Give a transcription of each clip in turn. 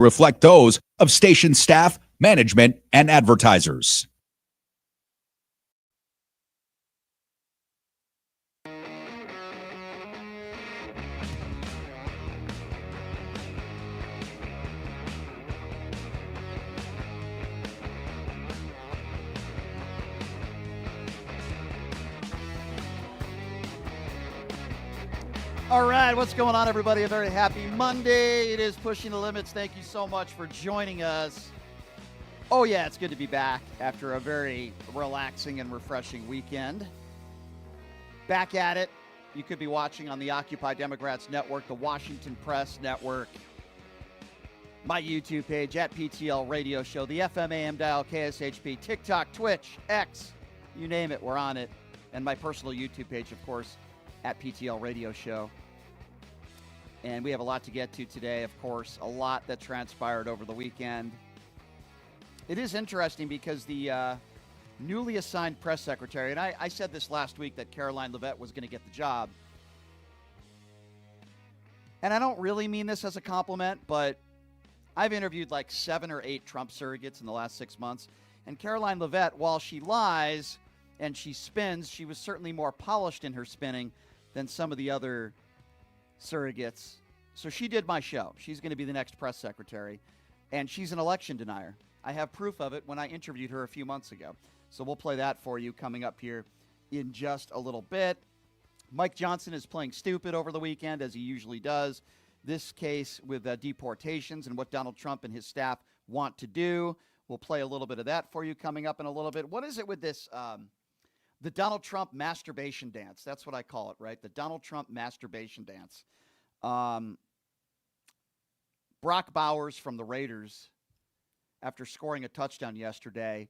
reflect those of station staff, management, and advertisers. All right, what's going on, everybody? A very happy Monday. It is Pushing the Limits. Thank you so much for joining us. Oh, yeah, it's good to be back after a very relaxing and refreshing weekend. Back at it. You could be watching on the Occupy Democrats Network, the Washington Press Network, my YouTube page, at PTL Radio Show, the FM AM dial, KSHP, TikTok, Twitch, X, you name it, we're on it. And my personal YouTube page, of course, at PTL Radio Show. And we have a lot to get to today, of course, a lot that transpired over the weekend. It is interesting because the newly assigned press secretary, and I said this last week that Karoline Leavitt was going to get the job. And I don't really mean this as a compliment, but I've interviewed like 7 or 8 Trump surrogates in the last 6 months. And Karoline Leavitt, while she lies and she spins, she was certainly more polished in her spinning than some of the other surrogates. So she did my show. She's going to be the next press secretary, and she's an election denier. I have proof of it when I interviewed her a few months ago. So we'll play that for you coming up here in just a little bit. Mike Johnson is playing stupid over the weekend, as he usually does. This case with deportations and what Donald Trump and his staff want to do. We'll play a little bit of that for you coming up in a little bit. What is it with this the Donald Trump masturbation dance? That's what I call it, right? The Donald Trump masturbation dance. Brock Bowers from the Raiders, after scoring a touchdown yesterday,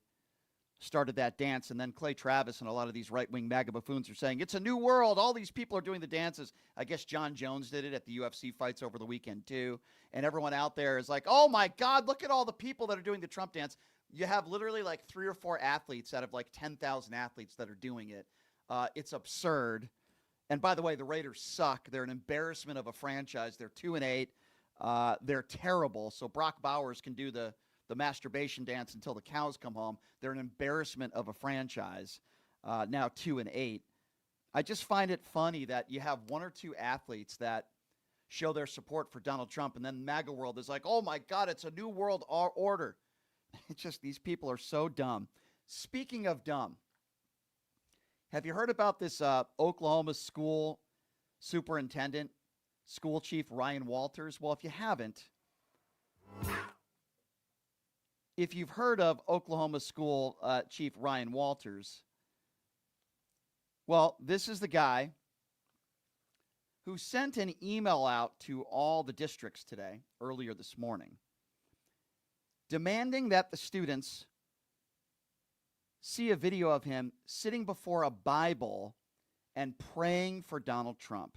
started that dance. And then Clay Travis and a lot of these right-wing MAGA buffoons are saying, it's a new world. All these people are doing the dances. I guess John Jones did it at the UFC fights over the weekend, too. And everyone out there is like, oh, my God, look at all the people that are doing the Trump dance. You have literally like 3 or 4 athletes out of like 10,000 athletes that are doing it. It's absurd. And by the way, the Raiders suck. They're an embarrassment of a franchise. They're 2-8. They're terrible. So Brock Bowers can do the masturbation dance until the cows come home. They're an embarrassment of a franchise. Now 2-8. I just find it funny that you have 1 or 2 athletes that show their support for Donald Trump, and then MAGA world is like, oh my God, it's a new world order. It's just, these people are so dumb. Speaking of dumb, have you heard about this Oklahoma school superintendent, school chief Ryan Walters? Well, if you haven't, if you've heard of Oklahoma school chief Ryan Walters, well, this is the guy who sent an email out to all the districts today, earlier this morning, demanding that the students see a video of him sitting before a Bible and praying for Donald Trump.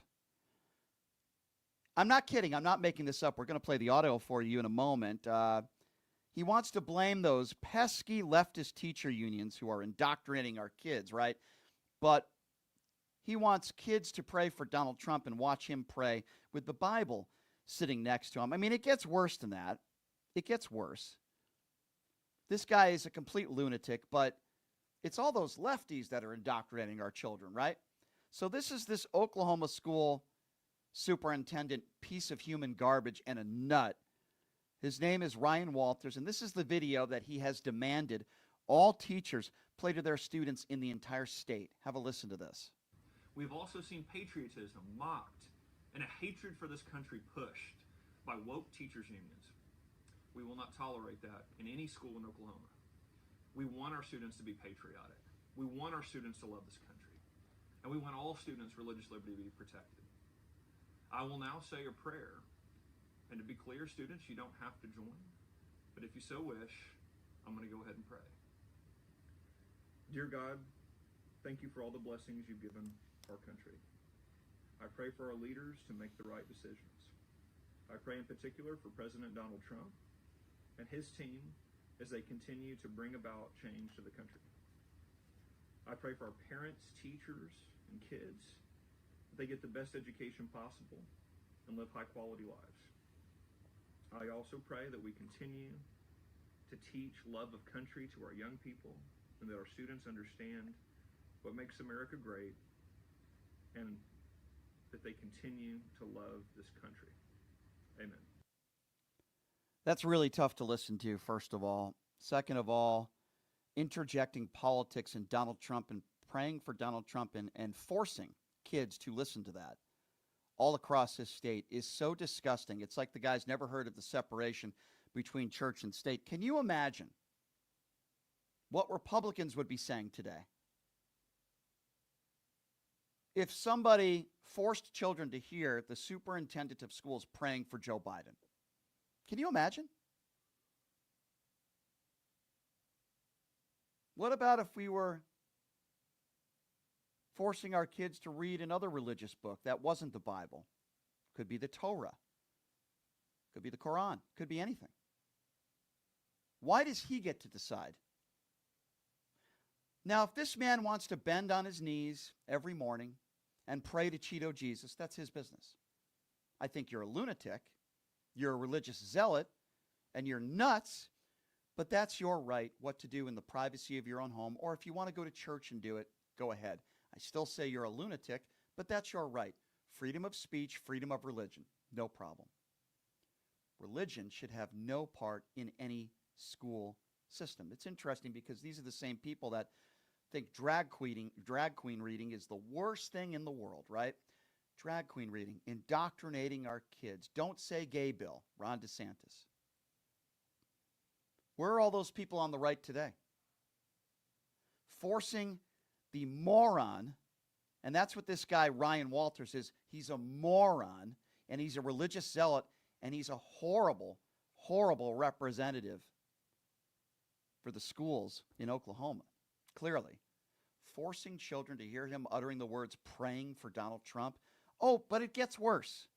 I'm not kidding. I'm not making this up. We're going to play the audio for you in a moment. He wants to blame those pesky leftist teacher unions who are indoctrinating our kids, right? But he wants kids to pray for Donald Trump and watch him pray with the Bible sitting next to him. I mean, it gets worse than that. It gets worse. This guy is a complete lunatic, but it's all those lefties that are indoctrinating our children, right? So this is this Oklahoma school superintendent, piece of human garbage and a nut. His name is Ryan Walters, and this is the video that he has demanded all teachers play to their students in the entire state. Have a listen to this. We've also seen patriotism mocked and a hatred for this country pushed by woke teachers unions. We will not tolerate that in any school in Oklahoma. We want our students to be patriotic. We want our students to love this country. And we want all students' religious liberty to be protected. I will now say a prayer. And to be clear, students, you don't have to join. But if you so wish, I'm going to go ahead and pray. Dear God, thank you for all the blessings you've given our country. I pray for our leaders to make the right decisions. I pray in particular for President Donald Trump and his team as they continue to bring about change to the country. I pray for our parents, teachers, and kids that they get the best education possible and live high-quality lives. I also pray that we continue to teach love of country to our young people and that our students understand what makes America great and that they continue to love this country. Amen. That's really tough to listen to, first of all. Second of all, interjecting politics and Donald Trump and praying for Donald Trump and forcing kids to listen to that all across his state is so disgusting. It's like the guy's never heard of the separation between church and state. Can you imagine what Republicans would be saying today if somebody forced children to hear the superintendent of schools praying for Joe Biden? Can you imagine? What about if we were forcing our kids to read another religious book that wasn't the Bible? Could be the Torah. Could be the Quran. Could be anything. Why does he get to decide? Now, if this man wants to bend on his knees every morning and pray to Cheeto Jesus, that's his business. I think you're a lunatic, you're a religious zealot, and you're nuts, but that's your right what to do in the privacy of your own home, or if you want to go to church and do it, go ahead. I still say you're a lunatic, but that's your right. Freedom of speech, freedom of religion, no problem. Religion should have no part in any school system. It's interesting because these are the same people that think drag queen reading is the worst thing in the world, right? Drag queen reading, indoctrinating our kids. Don't say gay bill, Ron DeSantis. Where are all those people on the right today? Forcing the moron, and that's what this guy Ryan Walters is. He's a moron, and he's a religious zealot, and he's a horrible, horrible representative for the schools in Oklahoma. Clearly, forcing children to hear him uttering the words praying for Donald Trump. Oh, but it gets worse.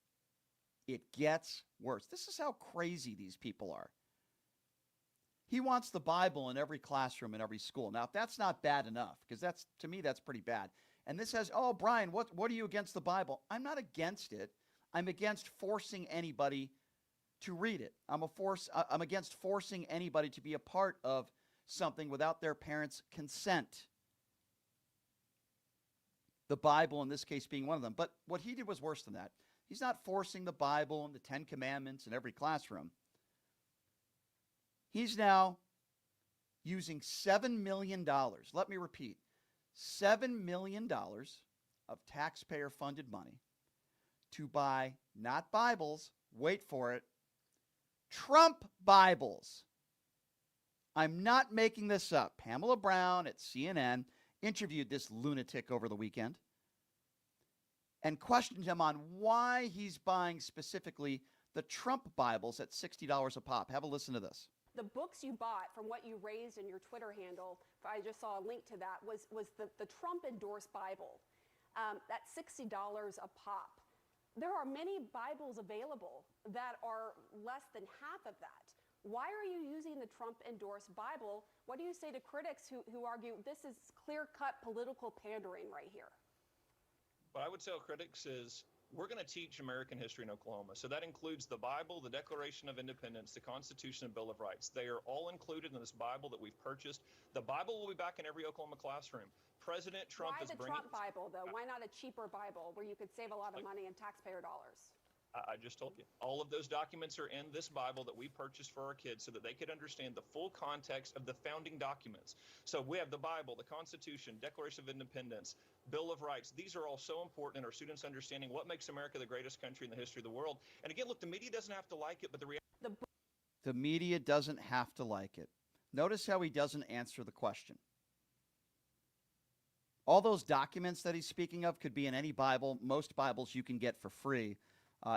It gets worse. This is how crazy these people are. He wants the Bible in every classroom in every school. Now, if that's not bad enough, because that's, to me, that's pretty bad. And this says, oh, Brian, what are you against the Bible? I'm not against it. I'm against forcing anybody to read it. I'm against forcing anybody to be a part of something without their parents' consent. The Bible, in this case, being one of them. But what he did was worse than that. He's not forcing the Bible and the Ten Commandments in every classroom. He's now using $7 million. Let me repeat. $7 million of taxpayer-funded money to buy, not Bibles, wait for it, Trump Bibles. I'm not making this up. Pamela Brown at CNN interviewed this lunatic over the weekend and questioned him on why he's buying specifically the Trump Bibles at $60 a pop. Have a listen to this. The books you bought from what you raised in your Twitter handle, I just saw a link to that, was the Trump-endorsed Bible. That's $60 a pop. There are many Bibles available that are less than half of that. Why are you using the Trump-endorsed Bible? What do you say to critics who argue this is clear-cut political pandering right here? What I would tell critics is we're going to teach American history in Oklahoma. So that includes the Bible, the Declaration of Independence, the Constitution, and Bill of Rights. They are all included in this Bible that we've purchased. The Bible will be back in every Oklahoma classroom. President Trump is bringing... Why the Trump Bible, though? Why not a cheaper Bible where you could save a lot of money in taxpayer dollars? I just told you. All of those documents are in this Bible that we purchased for our kids so that they could understand the full context of the founding documents. So we have the Bible, the Constitution, Declaration of Independence, Bill of Rights. These are all so important in our students understanding what makes America the greatest country in the history of the world. And again, look, the media doesn't have to like it, but the media doesn't have to like it. Notice how he doesn't answer the question. All those documents that he's speaking of could be in any Bible. Most Bibles you can get for free.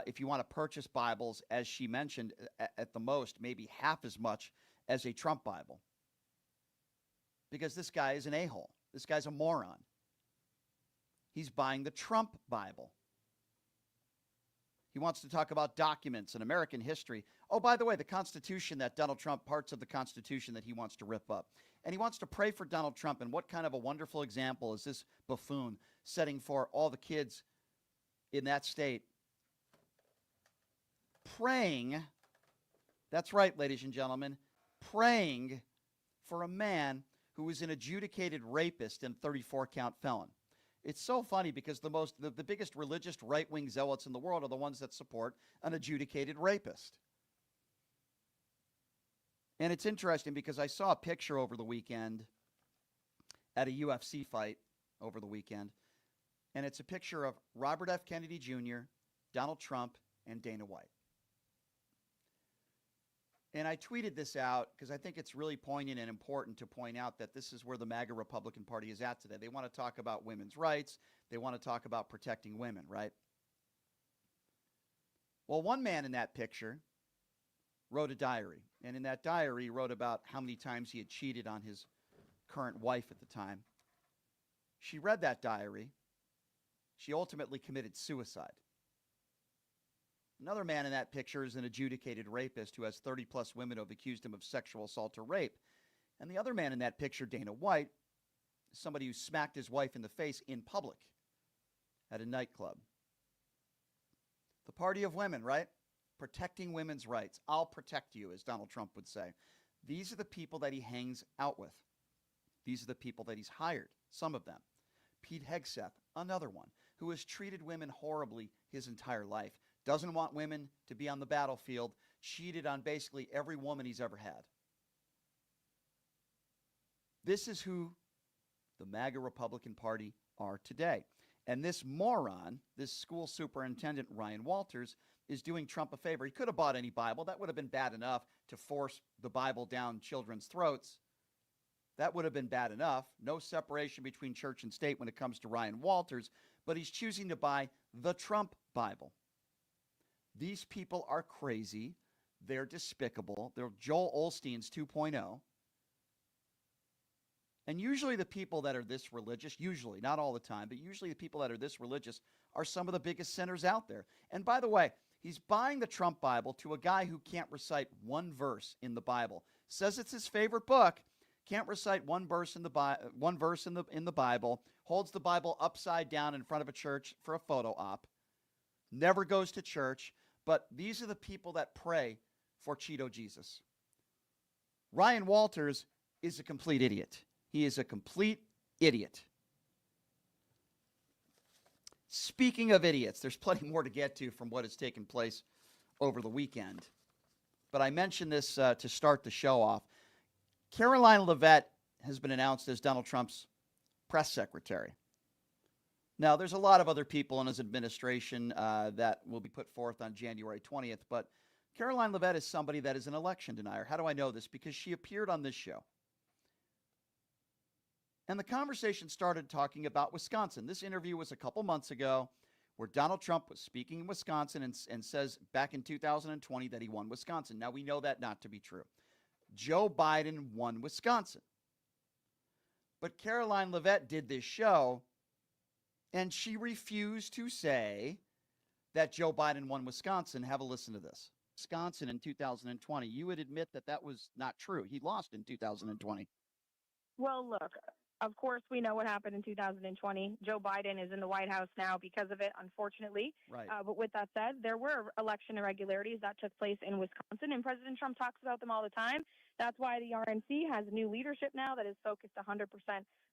If you want to purchase Bibles, as she mentioned, at the most, maybe half as much as a Trump Bible. Because this guy is an a-hole. This guy's a moron. He's buying the Trump Bible. He wants to talk about documents and American history. Oh, by the way, the Constitution that Donald Trump, parts of the Constitution that he wants to rip up. And he wants to pray for Donald Trump. And what kind of a wonderful example is this buffoon setting for all the kids in that state? Praying That's right, ladies and gentlemen. Praying for a man who was an adjudicated rapist and 34-count felon. It's so funny because the biggest religious right-wing zealots in the world are the ones that support an adjudicated rapist. And it's interesting because I saw a picture over the weekend at a UFC fight over the weekend, and it's a picture of Robert F. Kennedy Jr., Donald Trump, and Dana White. And I tweeted this out because I think it's really poignant and important to point out that this is where the MAGA Republican Party is at today. They want to talk about women's rights. They want to talk about protecting women, right? Well, one man in that picture wrote a diary. And in that diary, he wrote about how many times he had cheated on his current wife at the time. She read that diary. She ultimately committed suicide. Another man in that picture is an adjudicated rapist who has 30-plus women who have accused him of sexual assault or rape. And the other man in that picture, Dana White, is somebody who smacked his wife in the face in public at a nightclub. The party of women, right? Protecting women's rights. I'll protect you, as Donald Trump would say. These are the people that he hangs out with. These are the people that he's hired, some of them. Pete Hegseth, another one, who has treated women horribly his entire life. Doesn't want women to be on the battlefield, cheated on basically every woman he's ever had. This is who the MAGA Republican Party are today. And this moron, this school superintendent, Ryan Walters, is doing Trump a favor. He could have bought any Bible. That would have been bad enough to force the Bible down children's throats. That would have been bad enough. No separation between church and state when it comes to Ryan Walters. But he's choosing to buy the Trump Bible. These people are crazy. They're despicable. They're Joel Osteen's 2.0. And usually the people that are this religious, usually, not all the time, but usually the people that are this religious are some of the biggest sinners out there. And by the way, he's buying the Trump Bible to a guy who can't recite one verse in the Bible. Says it's his favorite book, can't recite one verse in the Bible, holds the Bible upside down in front of a church for a photo op, never goes to church. But these are the people that pray for Cheeto Jesus. Ryan Walters is a complete idiot. He is a complete idiot. Speaking of idiots, there's plenty more to get to from what has taken place over the weekend. But I mentioned this to start the show off. Karoline Leavitt has been announced as Donald Trump's press secretary. Now, there's a lot of other people in his administration that will be put forth on January 20th, but Karoline Leavitt is somebody that is an election denier. How do I know this? Because she appeared on this show. And the conversation started talking about Wisconsin. This interview was a couple months ago where Donald Trump was speaking in Wisconsin and says back in 2020 that he won Wisconsin. Now, we know that not to be true. Joe Biden won Wisconsin. But Karoline Leavitt did this show, and she refused to say that Joe Biden won Wisconsin. Have a listen to this. Wisconsin in 2020. You would admit that that was not true. He lost in 2020. Well, look, of course, we know what happened in 2020. Joe Biden is in the White House now because of it, unfortunately. Right. But with that said, there were election irregularities that took place in Wisconsin, and President Trump talks about them all the time. That's why the RNC has new leadership now that is focused 100%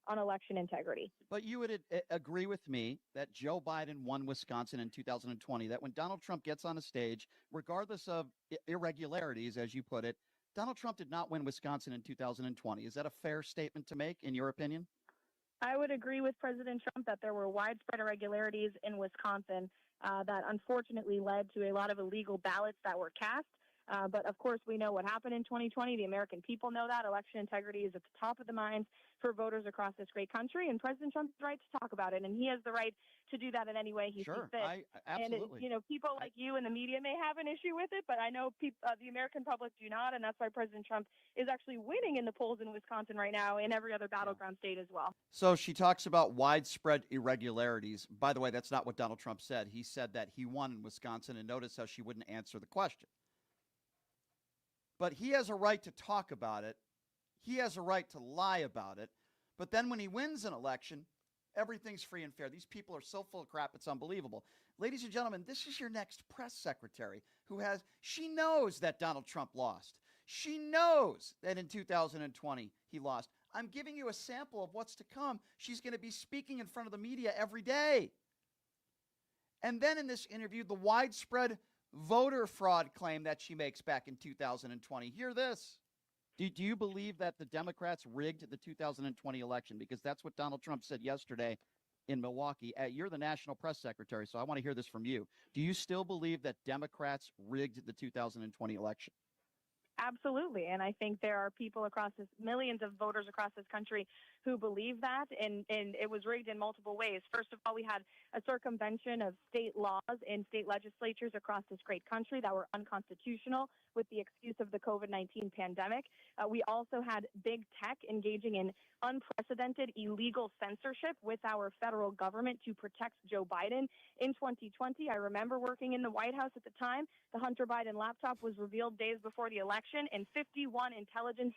on election integrity. But you would agree with me that Joe Biden won Wisconsin in 2020, that when Donald Trump gets on a stage, regardless of irregularities, as you put it, Donald Trump did not win Wisconsin in 2020. Is that a fair statement to make, in your opinion? I would agree with President Trump that there were widespread irregularities in Wisconsin that unfortunately led to a lot of illegal ballots that were cast. But of course, we know what happened in 2020. The American people know that. Election integrity is at the top of the minds for voters across this great country. And President Trump has the right to talk about it. And he has the right to do that in any way he sees fit. Absolutely. And, people like you and the media may have an issue with it, but I know the American public do not. And that's why President Trump is actually winning in the polls in Wisconsin right now and every other battleground state as well. So she talks about widespread irregularities. By the way, that's not what Donald Trump said. He said that he won in Wisconsin, and notice how she wouldn't answer the question. But he has a right to talk about it. He has a right to lie about it. But then when he wins an election, Everything's free and fair. These people are so full of crap, it's unbelievable. Ladies and gentlemen, this is your next press secretary she knows that Donald Trump lost. She knows that in 2020 he lost. I'm giving you a sample of what's to come. She's going to be speaking in front of the media every day. And then in this interview, the widespread voter fraud claim that she makes back in 2020. Hear this. Do you believe that the Democrats rigged the 2020 election? Because that's what Donald Trump said yesterday in Milwaukee. You're the national press secretary, so I want to hear this from you. Do you still believe that Democrats rigged the 2020 election? Absolutely. And I think there are people millions of voters across this country who believe that. And it was rigged in multiple ways. First of all, we had a circumvention of state laws in state legislatures across this great country that were unconstitutional with the excuse of the COVID-19 pandemic. We also had big tech engaging in unprecedented illegal censorship with our federal government to protect Joe Biden. In 2020, I remember working in the White House at the time. The Hunter Biden laptop was revealed days before the election, and 51 intelligence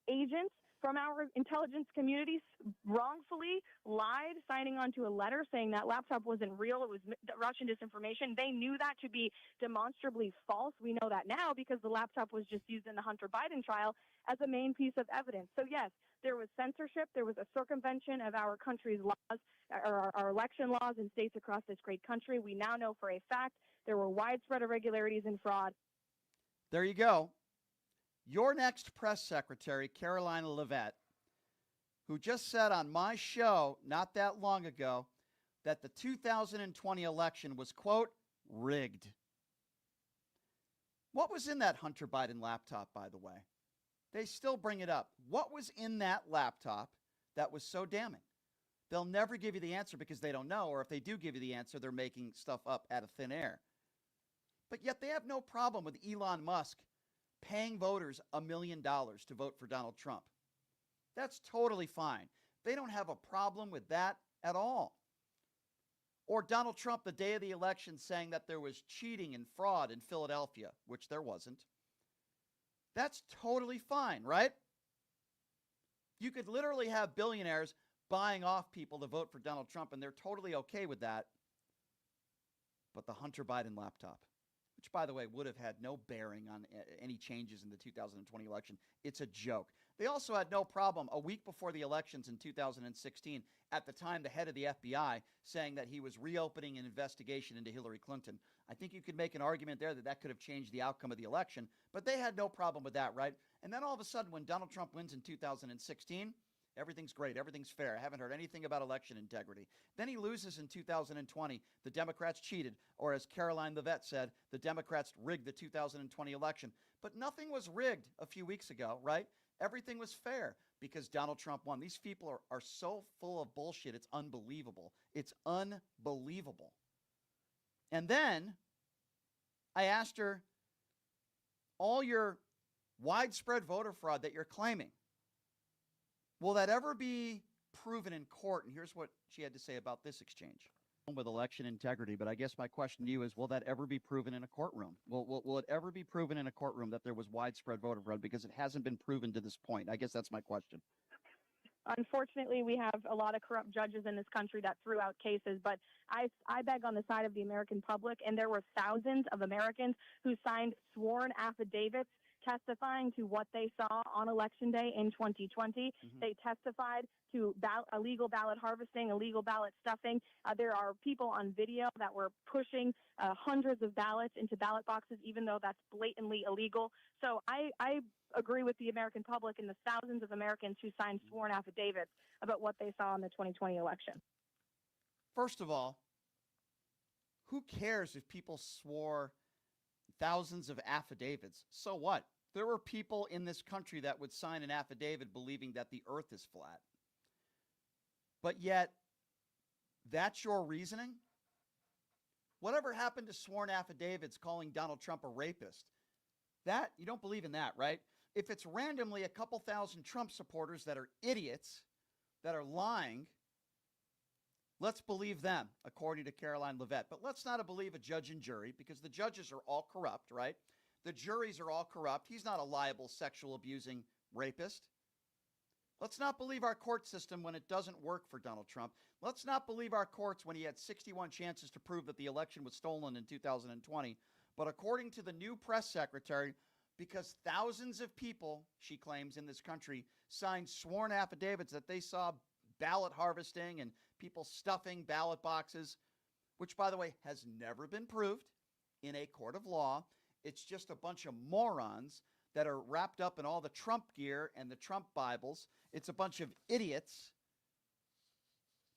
agents from our intelligence communities wrongfully lied, signing onto a letter saying that laptop wasn't real. It was Russian disinformation. They knew that to be demonstrably false. We know that now because the laptop was just used in the Hunter Biden trial as a main piece of evidence. So yes, there was censorship. There was a circumvention of our country's laws, or our election laws in states across this great country. We now know for a fact there were widespread irregularities and fraud. There you go. Your next press secretary, Karoline Leavitt, who just said on my show not that long ago that the 2020 election was, quote, rigged. What was in that Hunter Biden laptop, by the way? They still bring it up. What was in that laptop that was so damning? They'll never give you the answer because they don't know, or if they do give you the answer, they're making stuff up out of thin air. But yet they have no problem with Elon Musk paying voters $1 million to vote for Donald Trump. That's totally fine. They don't have a problem with that at all. Or Donald Trump, the day of the election, saying that there was cheating and fraud in Philadelphia, which there wasn't. That's totally fine, right? You could literally have billionaires buying off people to vote for Donald Trump, and they're totally okay with that. But the Hunter Biden laptop, which, by the way, would have had no bearing on any changes in the 2020 election. It's a joke. They also had no problem a week before the elections in 2016, at the time the head of the FBI saying that he was reopening an investigation into Hillary Clinton. I think you could make an argument there that that could have changed the outcome of the election, but they had no problem with that, right? And then all of a sudden, when Donald Trump wins in 2016, everything's great. Everything's fair. I haven't heard anything about election integrity. Then he loses in 2020. The Democrats cheated, or as Karoline Leavitt said, the Democrats rigged the 2020 election. But nothing was rigged a few weeks ago, right? Everything was fair because Donald Trump won. These people are so full of bullshit. It's unbelievable. It's unbelievable. And then I asked her, all your widespread voter fraud that you're claiming, will that ever be proven in court? And here's what she had to say about this exchange with election integrity. But I guess my question to you is, will that ever be proven in a courtroom? Will it ever be proven in a courtroom that there was widespread voter fraud? Because it hasn't been proven to this point. I guess that's my question. Unfortunately, we have a lot of corrupt judges in this country that threw out cases, but I beg on the side of the American public, and there were thousands of Americans who signed sworn affidavits testifying to what they saw on Election Day in 2020. They testified to illegal ballot harvesting, illegal ballot stuffing. There are people on video that were pushing hundreds of ballots into ballot boxes, even though that's blatantly illegal. So I agree with the American public and the thousands of Americans who signed sworn affidavits about what they saw in the 2020 election. First of all, who cares if people swore thousands of affidavits? So what? There were people in this country that would sign an affidavit believing that the earth is flat. But yet, that's your reasoning? Whatever happened to sworn affidavits calling Donald Trump a rapist? That, you don't believe in that, right? If it's randomly a couple thousand Trump supporters that are idiots, that are lying, let's believe them, according to Karoline Leavitt. But let's not believe a judge and jury, because the judges are all corrupt, right? The juries are all corrupt. He's not a liable, sexual abusing rapist. Let's not believe our court system when it doesn't work for Donald Trump. Let's not believe our courts when he had 61 chances to prove that the election was stolen in 2020. But according to the new press secretary, because thousands of people, she claims, in this country signed sworn affidavits that they saw ballot harvesting and people stuffing ballot boxes, which, by the way, has never been proved in a court of law. It's just a bunch of morons that are wrapped up in all the Trump gear and the Trump Bibles. It's a bunch of idiots.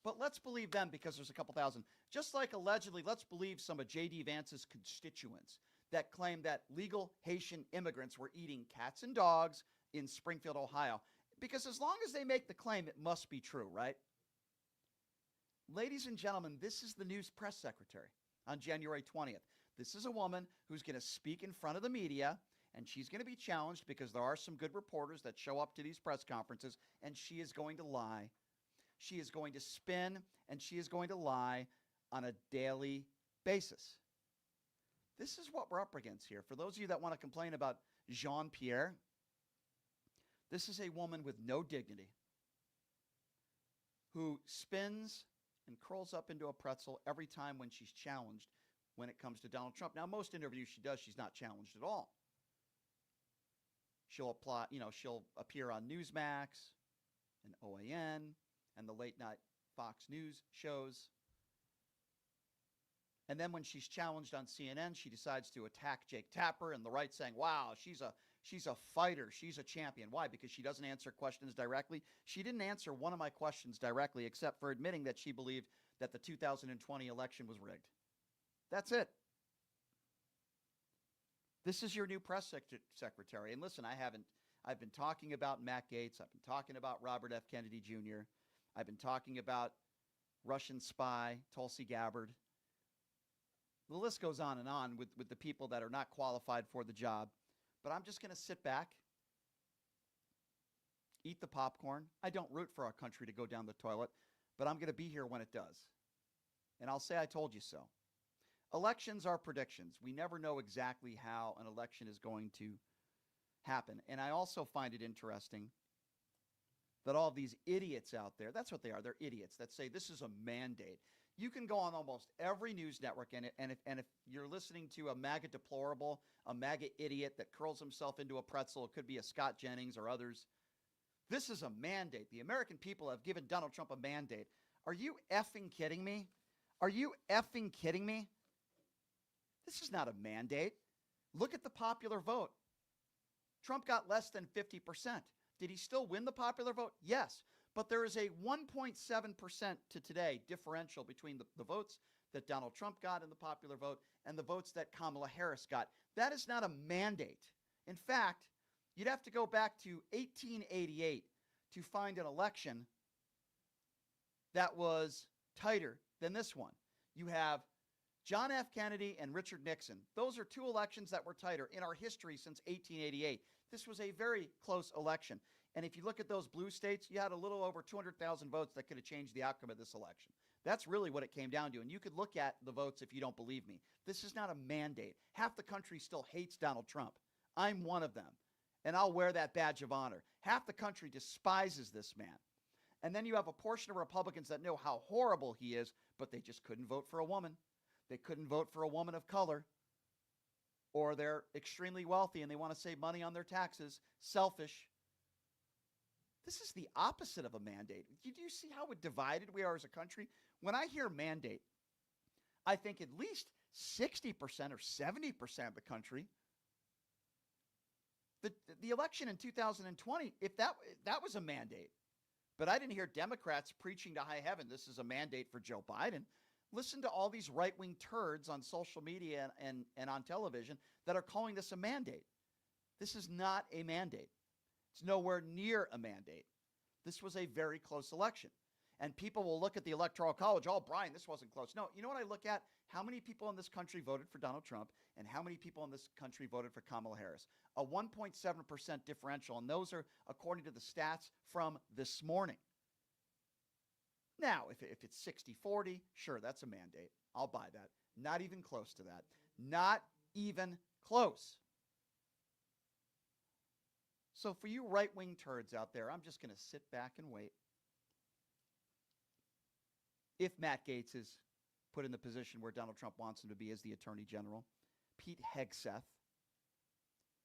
But let's believe them because there's a couple thousand. Just like allegedly, let's believe some of J.D. Vance's constituents that claim that legal Haitian immigrants were eating cats and dogs in Springfield, Ohio. Because as long as they make the claim, it must be true, right? Ladies and gentlemen, this is the news press secretary on January 20th. This is a woman who's going to speak in front of the media, and she's going to be challenged because there are some good reporters that show up to these press conferences, and she is going to lie. She is going to spin, and she is going to lie on a daily basis. This is what we're up against here. For those of you that want to complain about Jean-Pierre, this is a woman with no dignity who spins and curls up into a pretzel every time when she's challenged when it comes to Donald Trump. Now, most interviews she does, she's not challenged at all. She'll apply, she'll appear on Newsmax and OAN and the late night Fox News shows. And then when she's challenged on CNN, she decides to attack Jake Tapper and the right, saying, wow, she's a fighter. She's a champion. Why? Because she doesn't answer questions directly. She didn't answer one of my questions directly except for admitting that she believed that the 2020 election was rigged. That's it. This is your new press secretary. And listen, I've been talking about Matt Gaetz. I've been talking about Robert F. Kennedy Jr. I've been talking about Russian spy Tulsi Gabbard. The list goes on and on with the people that are not qualified for the job. But I'm just going to sit back, eat the popcorn. I don't root for our country to go down the toilet, but I'm going to be here when it does. And I'll say I told you so. Elections are predictions. We never know exactly how an election is going to happen. And I also find it interesting that all these idiots out there, that's what they are, they're idiots that say this is a mandate. You can go on almost every news network, and if you're listening to a MAGA deplorable, a MAGA idiot that curls himself into a pretzel, it could be a Scott Jennings or others, this is a mandate. The American people have given Donald Trump a mandate. Are you effing kidding me? Are you effing kidding me? This is not a mandate. Look at the popular vote. Trump got less than 50%. Did he still win the popular vote? Yes. But there is a 1.7% to today differential between the votes that Donald Trump got in the popular vote and the votes that Kamala Harris got. That is not a mandate. In fact, you'd have to go back to 1888 to find an election that was tighter than this one. You have John F. Kennedy and Richard Nixon. Those are two elections that were tighter in our history since 1888. This was a very close election. And if you look at those blue states, you had a little over 200,000 votes that could have changed the outcome of this election. That's really what it came down to. And you could look at the votes if you don't believe me. This is not a mandate. Half the country still hates Donald Trump. I'm one of them. And I'll wear that badge of honor. Half the country despises this man. And then you have a portion of Republicans that know how horrible he is, but they just couldn't vote for a woman. They couldn't vote for a woman of color. Or they're extremely wealthy and they want to save money on their taxes. Selfish. This is the opposite of a mandate. Do you see how divided we are as a country? When I hear mandate, I think at least 60% or 70% of the country. The election in 2020, if that was a mandate. But I didn't hear Democrats preaching to high heaven, this is a mandate for Joe Biden. Listen to all these right-wing turds on social media and on television that are calling this a mandate. This is not a mandate. It's nowhere near a mandate. This was a very close election. And people will look at the Electoral College, oh, Brian, this wasn't close. No, you know what I look at? How many people in this country voted for Donald Trump and how many people in this country voted for Kamala Harris? A 1.7% differential, and those are according to the stats from this morning. Now, if it's 60-40, sure, that's a mandate. I'll buy that. Not even close to that. Not even close. So for you right-wing turds out there, I'm just going to sit back and wait. If Matt Gaetz is put in the position where Donald Trump wants him to be as the Attorney General, Pete Hegseth,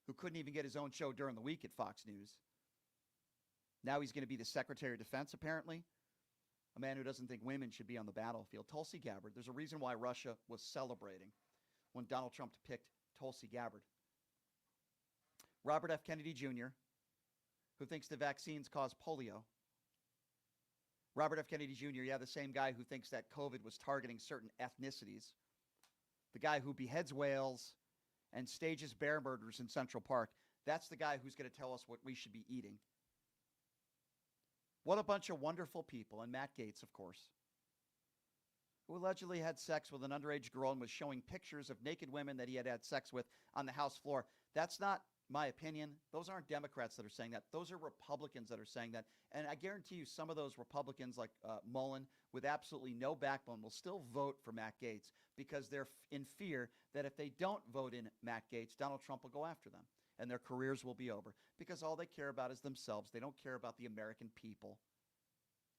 who couldn't even get his own show during the week at Fox News, now he's going to be the Secretary of Defense, apparently. A man who doesn't think women should be on the battlefield. Tulsi Gabbard. There's a reason why Russia was celebrating when Donald Trump picked Tulsi Gabbard. Robert F. Kennedy Jr., who thinks the vaccines cause polio. Robert F. Kennedy Jr., the same guy who thinks that COVID was targeting certain ethnicities. The guy who beheads whales and stages bear murders in Central Park. That's the guy who's going to tell us what we should be eating. What a bunch of wonderful people. And Matt Gaetz, of course, who allegedly had sex with an underage girl and was showing pictures of naked women that he had had sex with on the House floor. That's not my opinion. Those aren't Democrats that are saying that. Those are Republicans that are saying that. And I guarantee you some of those Republicans like Mullen with absolutely no backbone will still vote for Matt Gaetz because they're in fear that if they don't vote in Matt Gaetz, Donald Trump will go after them and their careers will be over because all they care about is themselves. They don't care about the American people.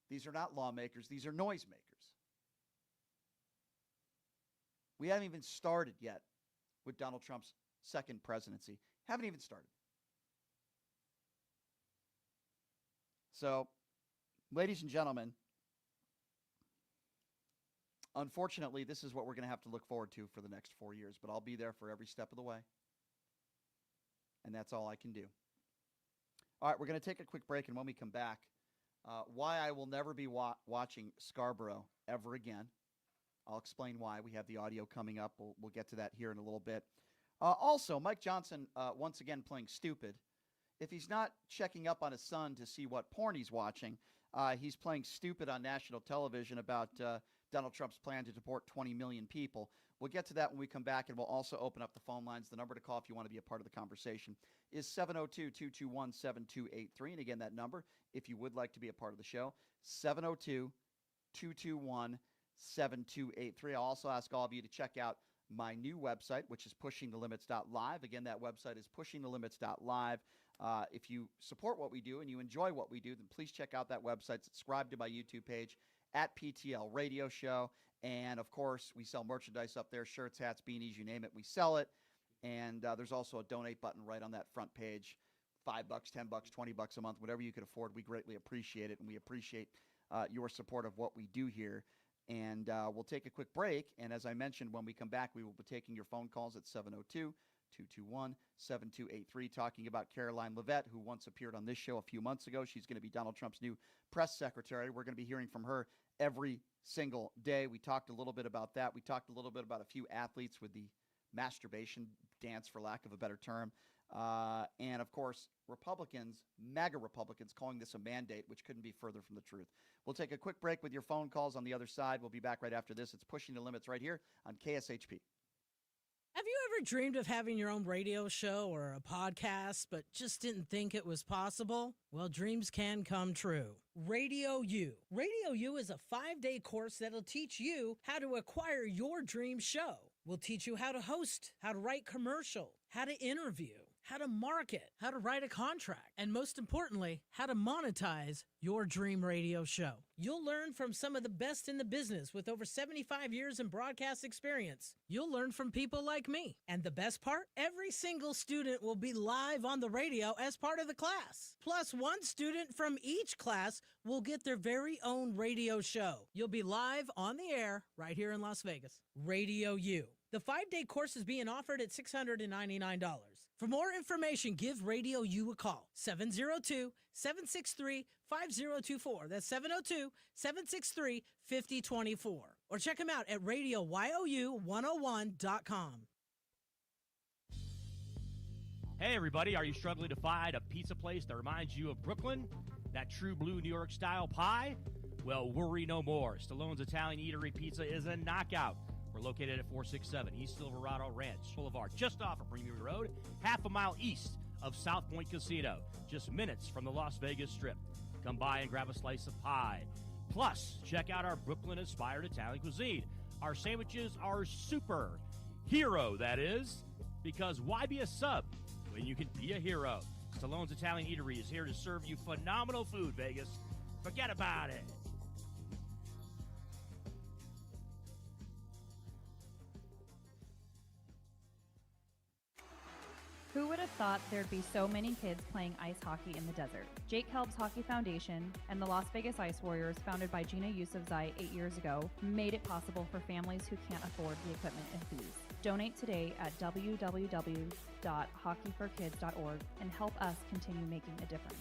These are not lawmakers. These are noisemakers. We haven't even started yet with Donald Trump's second presidency. Haven't even started. So, ladies and gentlemen, unfortunately, this is what we're going to have to look forward to for the next 4 years, but I'll be there for every step of the way. And that's all I can do. All right, we're going to take a quick break, and when we come back, why I will never be watching Scarborough ever again. I'll explain why. We have the audio coming up. We'll get to that here in a little bit. Also, Mike Johnson, once again, playing stupid. If he's not checking up on his son to see what porn he's watching, he's playing stupid on national television about Donald Trump's plan to deport 20 million people. We'll get to that when we come back, and we'll also open up the phone lines. The number to call if you want to be a part of the conversation is 702-221-7283. And again, that number, if you would like to be a part of the show, 702-221-7283. I'll also ask all of you to check out my new website, which is pushingthelimits.live. Again, that website is pushingthelimits.live. If you support what we do and you enjoy what we do, then please check out that website. Subscribe to my YouTube page at PTL Radio Show. And, of course, we sell merchandise up there, shirts, hats, beanies, you name it, we sell it. And there's also a donate button right on that front page. $5, $10, $20 a month, whatever you could afford. We greatly appreciate it, and we appreciate your support of what we do here. And we'll take a quick break. And as I mentioned, when we come back, we will be taking your phone calls at 702-221-7283, talking about Karoline Leavitt, who once appeared on this show a few months ago. She's going to be Donald Trump's new press secretary. We're going to be hearing from her every single day. We talked a little bit about that. We talked a little bit about a few athletes with the masturbation dance, for lack of a better term. And, of course, Republicans, MAGA Republicans, calling this a mandate, which couldn't be further from the truth. We'll take a quick break with your phone calls on the other side. We'll be back right after this. It's Pushing the Limits right here on KSHP. Have you ever dreamed of having your own radio show or a podcast, but just didn't think it was possible? Well, dreams can come true. Radio U. Radio U is a 5-day course that'll teach you how to acquire your dream show. We'll teach you how to host, how to write commercial, how to interview, how to market, how to write a contract, and most importantly, how to monetize your dream radio show. You'll learn from some of the best in the business with over 75 years in broadcast experience. You'll learn from people like me. And the best part? Every single student will be live on the radio as part of the class. Plus, one student from each class will get their very own radio show. You'll be live on the air right here in Las Vegas. Radio U. The 5-day course is being offered at $699. For more information, give Radio U a call. 702-763-5024. That's 702-763-5024. Or check them out at RadioYOU101.com. Hey everybody, are you struggling to find a pizza place that reminds you of Brooklyn? That true blue New York style pie? Well, worry no more. Stallone's Italian Eatery Pizza is a knockout. We're located at 467 East Silverado Ranch Boulevard, just off of Premier Road, half a mile east of South Point Casino, just minutes from the Las Vegas Strip. Come by and grab a slice of pie. Plus, check out our Brooklyn-inspired Italian cuisine. Our sandwiches are super hero, that is, because why be a sub when you can be a hero? Stallone's Italian Eatery is here to serve you phenomenal food, Vegas. Forget about it. Who would have thought there'd be so many kids playing ice hockey in the desert? Jake Helb's Hockey Foundation and the Las Vegas Ice Warriors, founded by Gina Yusufzai 8 years ago, made it possible for families who can't afford the equipment and fees. Donate today at www.hockeyforkids.org and help us continue making a difference.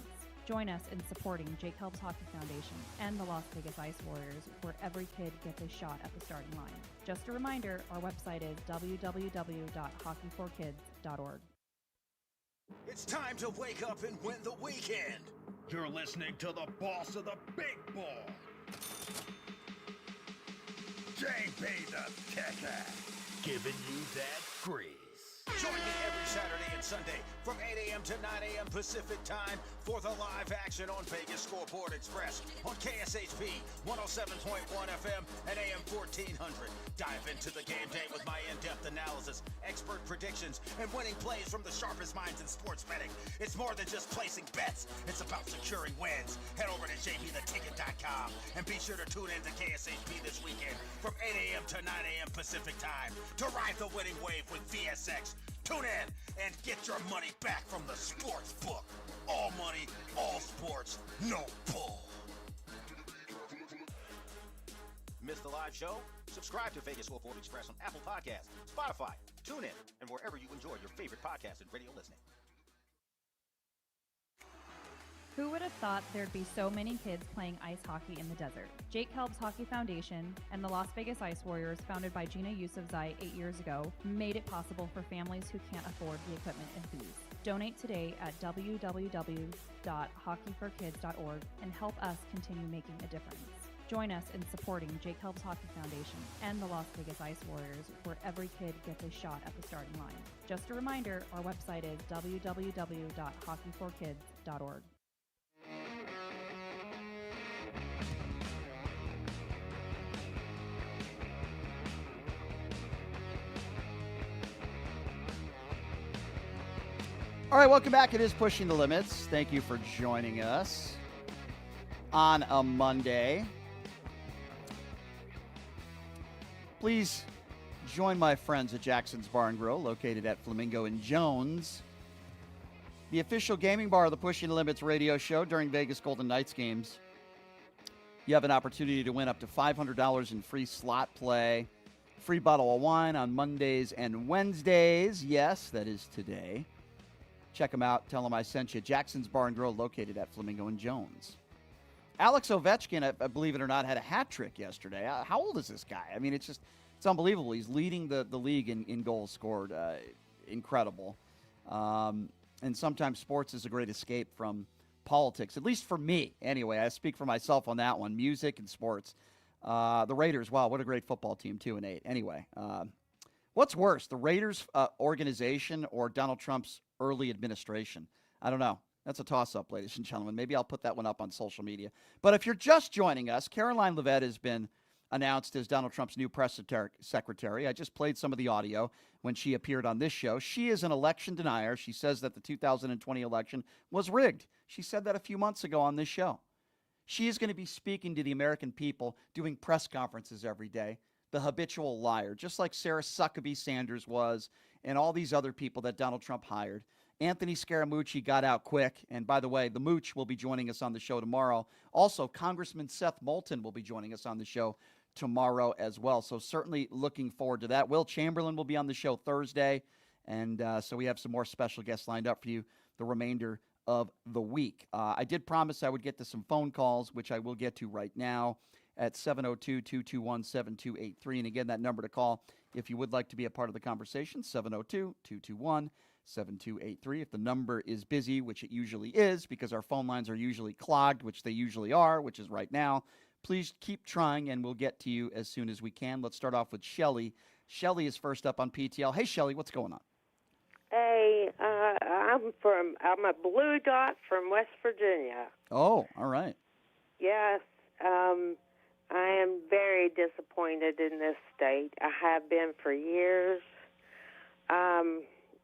Join us in supporting Jake Helb's Hockey Foundation and the Las Vegas Ice Warriors, where every kid gets a shot at the starting line. Just a reminder, our website is www.hockeyforkids.org. It's time to wake up and win the weekend. You're listening to the boss of the big ball, JB the Tech Act, giving you that grease. Join me every Saturday and Sunday from 8 a.m. to 9 a.m. Pacific time for the live action on Vegas Scoreboard Express on KSHP 107.1 FM and AM 1400. Dive into the game day with my in-depth analysis, expert predictions, and winning plays from the sharpest minds in sports betting. It's more than just placing bets. It's about securing wins. Head over to jbtheticket.com and be sure to tune in to KSHP this weekend from 8 a.m. to 9 a.m. Pacific time to ride the winning wave with VSX. Tune in and get your money back from the sports book. All money, all sports, no bull. Missed the live show? Subscribe to Vegas Scoreboard Express on Apple Podcasts, Spotify, TuneIn, and wherever you enjoy your favorite podcasts and radio listening. Who would have thought there'd be so many kids playing ice hockey in the desert? Jake Helb's Hockey Foundation and the Las Vegas Ice Warriors, founded by Gina Yusufzai 8 years ago, made it possible for families who can't afford the equipment and fees. Donate today at www.hockeyforkids.org and help us continue making a difference. Join us in supporting Jake Helb's Hockey Foundation and the Las Vegas Ice Warriors, where every kid gets a shot at the starting line. Just a reminder, our website is www.hockeyforkids.org. All right, welcome back. It is Pushing the Limits. Thank you for joining us on a Monday. Please join my friends at Jackson's Bar and Grill, located at Flamingo and Jones, the official gaming bar of the Pushing the Limits radio show during Vegas Golden Knights games. You have an opportunity to win up to $500 in free slot play, free bottle of wine on Mondays and Wednesdays. Yes, that is today. Check them out. Tell them I sent you. Jackson's Bar and Grill, located at Flamingo and Jones. Alex Ovechkin, believe it or not, had a hat trick yesterday. How old is this guy? I mean, it's unbelievable. He's leading the league in goals scored. Incredible. And sometimes sports is a great escape from politics, at least for me. Anyway, I speak for myself on that one. Music and sports. The Raiders, wow, what a great football team, 2-8. Anyway, what's worse, the Raiders organization or Donald Trump's early administration? I don't know. That's a toss-up, ladies and gentlemen. Maybe I'll put that one up on social media. But if you're just joining us, Karoline Leavitt has been announced as Donald Trump's new press secretary. I just played some of the audio when she appeared on this show. She is an election denier. She says that the 2020 election was rigged. She said that a few months ago on this show. She is going to be speaking to the American people, doing press conferences every day. The habitual liar, just like Sarah Huckabee Sanders was, and all these other people that Donald Trump hired. Anthony Scaramucci got out quick. And by the way, the Mooch will be joining us on the show tomorrow. Also, Congressman Seth Moulton will be joining us on the show tomorrow as well. So certainly looking forward to that. Will Chamberlain will be on the show Thursday. And so we have some more special guests lined up for you the remainder of the week. I did promise I would get to some phone calls, which I will get to right now at 702-221-7283. And again, that number to call if you would like to be a part of the conversation, 702-221-7283. If the number is busy, which it usually is, because our phone lines are usually clogged, which they usually are, which is right now, please keep trying, and we'll get to you as soon as we can. Let's start off with Shelly. Shelly is first up on PTL. Hey, Shelly, what's going on? Hey, I'm a blue dot from West Virginia. Oh, all right. Yes, I am very disappointed in this state. I have been for years,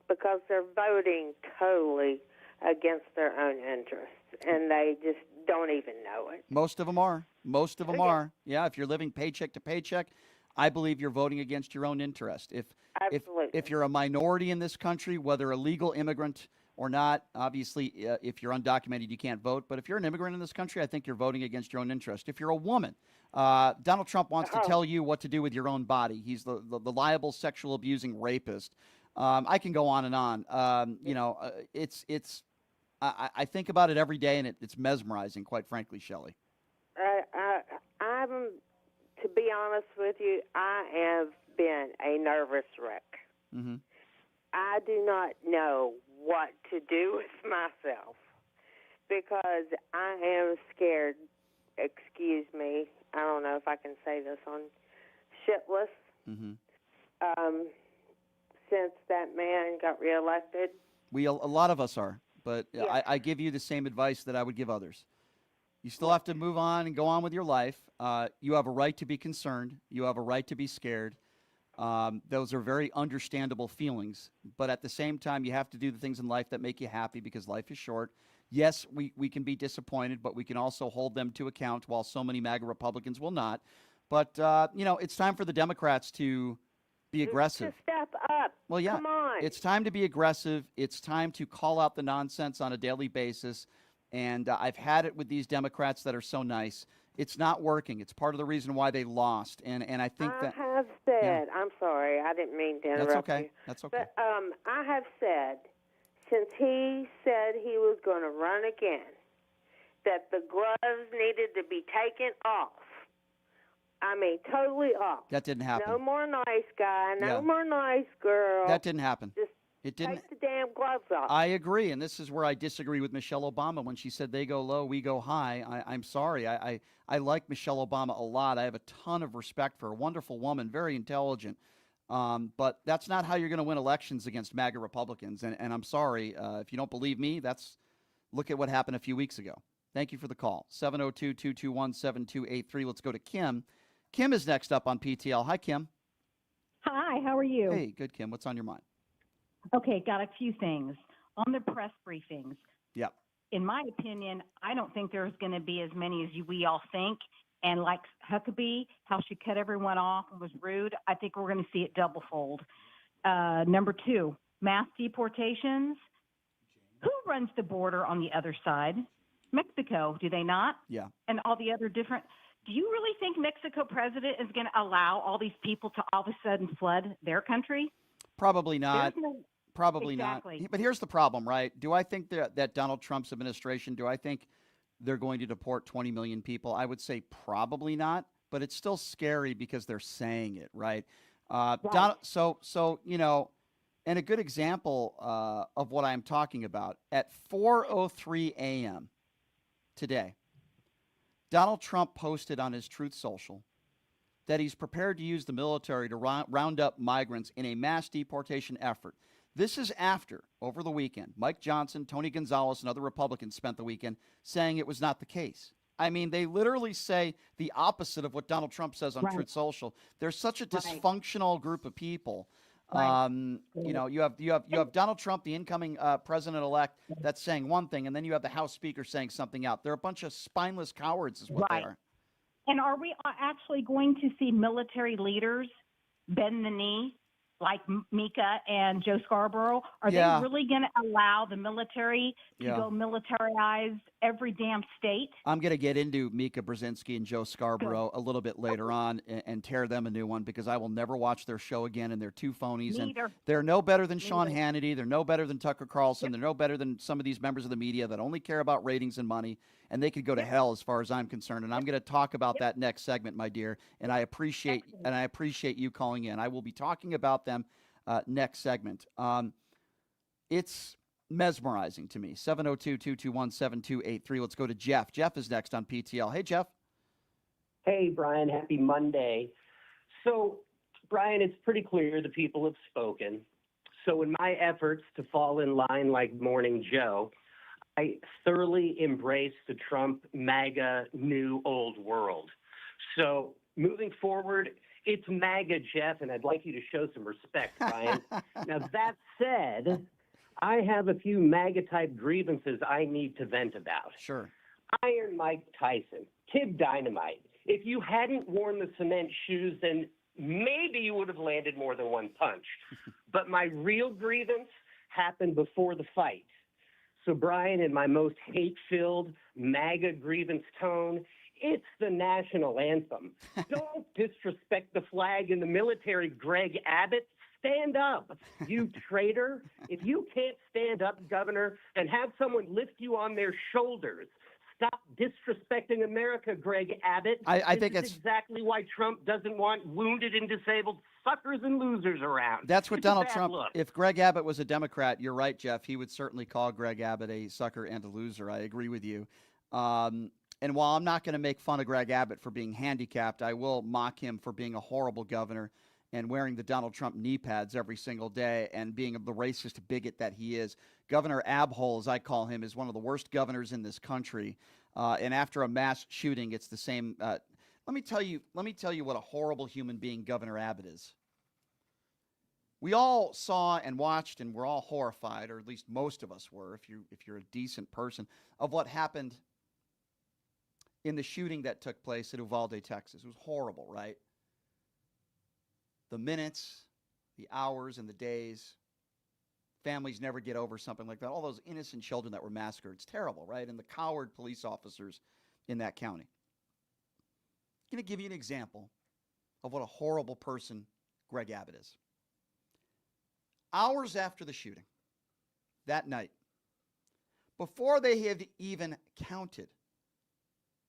because they're voting totally against their own interests, and they just don't even know it. Most of them are. Most of them are. Yeah, if you're living paycheck to paycheck, I believe you're voting against your own interest. Absolutely. If you're a minority in this country, whether a legal immigrant or not, obviously, if you're undocumented, you can't vote. But if you're an immigrant in this country, I think you're voting against your own interest. If you're a woman, Donald Trump wants to tell you what to do with your own body. He's the liable sexual abusing rapist. I can go on and on. I think about it every day, and it's mesmerizing, quite frankly, Shelley. To be honest with you, I have been a nervous wreck. Mm-hmm. I do not know what to do with myself because I am scared. Excuse me. I don't know if I can say this on shitless. Mm-hmm. Since that man got reelected. A lot of us are, but Yeah. I give you the same advice that I would give others. You still have to move on and go on with your life. You have a right to be concerned. You have a right to be scared. Those are very understandable feelings. But at the same time, you have to do the things in life that make you happy because life is short. Yes, we can be disappointed, but we can also hold them to account while so many MAGA Republicans will not. But, it's time for the Democrats to be aggressive. To step up. Well, yeah. Come on. It's time to be aggressive. It's time to call out the nonsense on a daily basis. And I've had it with these Democrats that are so nice. It's not working. It's part of the reason why they lost. And I think I that have said, I'm sorry, I didn't mean to interrupt that's okay. you. That's okay. But I have said, since he said he was going to run again, that the gloves needed to be taken off. I mean, totally off. That didn't happen. No more nice guy, no more nice girl. That didn't happen. It didn't. Take the damn gloves off. I agree, and this is where I disagree with Michelle Obama when she said they go low, we go high. I'm sorry. I like Michelle Obama a lot. I have a ton of respect for her. Wonderful woman, very intelligent. But that's not how you're going to win elections against MAGA Republicans. And I'm sorry. If you don't believe me, look at what happened a few weeks ago. Thank you for the call. 702-221-7283. Let's go to Kim. Kim is next up on PTL. Hi, Kim. Hi, how are you? Hey, good, Kim. What's on your mind? Okay, got a few things. On the press briefings, Yep. in my opinion, I don't think there's going to be as many as we all think. And like Huckabee, how she cut everyone off and was rude, I think we're going to see it double fold. Number two, mass deportations. Who runs the border on the other side? Mexico, do they not? Yeah. And all the other different. Do you really think Mexico president is going to allow all these people to all of a sudden flood their country? Probably not. Probably Exactly. not. But here's the problem, right? Do I think that Donald Trump's administration, do I think they're going to deport 20 million people? I would say probably not, but it's still scary because they're saying it, right? Right. So and a good example of what I'm talking about, at 4:03 a.m. today, Donald Trump posted on his Truth Social that he's prepared to use the military to round up migrants in a mass deportation effort. This is after, over the weekend, Mike Johnson, Tony Gonzalez, and other Republicans spent the weekend saying it was not the case. I mean, they literally say the opposite of what Donald Trump says on Right. Truth Social. They're such a Right. dysfunctional group of people. Right. You have Donald Trump, the incoming president-elect, that's saying one thing, and then you have the House Speaker saying something else. They're a bunch of spineless cowards is what Right. they are. And are we actually going to see military leaders bend the knee like Mika and Joe Scarborough? Are Yeah. they really going to allow the military to Yeah. go militarize every damn state? I'm going to get into Mika Brzezinski and Joe Scarborough a little bit later on and tear them a new one because I will never watch their show again, and they're two phonies. Me either. And they're no better than Sean Neither. Hannity. They're no better than Tucker Carlson. They're no better than some of these members of the media that only care about ratings and money, and they could go to hell as far as I'm concerned. And I'm going to talk about that next segment, my dear, and I appreciate you calling in. I will be talking about them next segment. It's mesmerizing to me. 702-221-7283. Let's go to Jeff. Jeff is next on PTL. Hey, Jeff. Hey, Brian. Happy Monday. So, Brian, it's pretty clear the people have spoken. So in my efforts to fall in line like Morning Joe, I thoroughly embrace the Trump MAGA new old world. So moving forward, it's MAGA, Jeff, and I'd like you to show some respect, Brian. Now, that said, I have a few MAGA-type grievances I need to vent about. Sure. Iron Mike Tyson, Kid Dynamite. If you hadn't worn the cement shoes, then maybe you would have landed more than one punch. But my real grievance happened before the fight. So, Brian, in my most hate-filled MAGA grievance tone, it's the national anthem. Don't disrespect the flag and the military, Greg Abbott. Stand up, you traitor. If you can't stand up, Governor, and have someone lift you on their shoulders, stop disrespecting America, Greg Abbott. I think it's exactly why Trump doesn't want wounded and disabled suckers and losers around. That's what It's a Donald bad Trump, look. if Greg Abbott was a Democrat, you're right, Jeff, he would certainly call Greg Abbott a sucker and a loser. I agree with you. And while I'm not going to make fun of Greg Abbott for being handicapped, I will mock him for being a horrible governor and wearing the Donald Trump knee pads every single day and being the racist bigot that he is. Governor Abhole, as I call him, is one of the worst governors in this country. And after a mass shooting, it's the same. Let me tell you what a horrible human being Governor Abbott is. We all saw and watched, and we're all horrified, or at least most of us were, if you're a decent person, of what happened in the shooting that took place at Uvalde, Texas. It was horrible, right? The minutes, the hours, and the days. Families never get over something like that. All those innocent children that were massacred. It's terrible, right? And the coward police officers in that county. I'm going to give you an example of what a horrible person Greg Abbott is. Hours after the shooting, that night, before they had even counted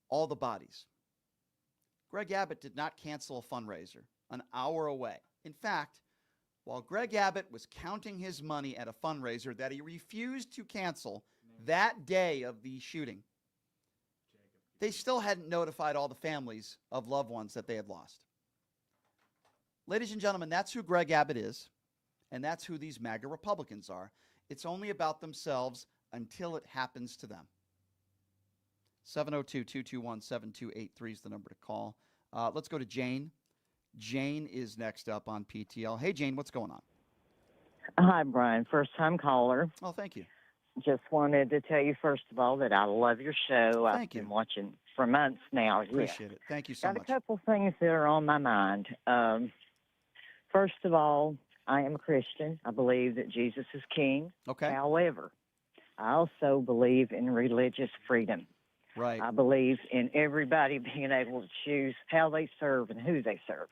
all the bodies, Greg Abbott did not cancel a fundraiser an hour away. In fact, while Greg Abbott was counting his money at a fundraiser that he refused to cancel that day of the shooting, they still hadn't notified all the families of loved ones that they had lost. Ladies and gentlemen, that's who Greg Abbott is, and that's who these MAGA Republicans are. It's only about themselves until it happens to them. 702-221-7283 is the number to call. Let's go to Jane. Jane is next up on PTL. Hey, Jane, what's going on? Hi, Brian. First-time caller. Oh, thank you. Just wanted to tell you, first of all, that I love your show. Thank you. I've been watching for months now. Appreciate it. Thank you so Got much. a couple things that are on my mind. First of all, I am a Christian. I believe that Jesus is king. Okay. However, I also believe in religious freedom. Right. I believe in everybody being able to choose how they serve and who they serve.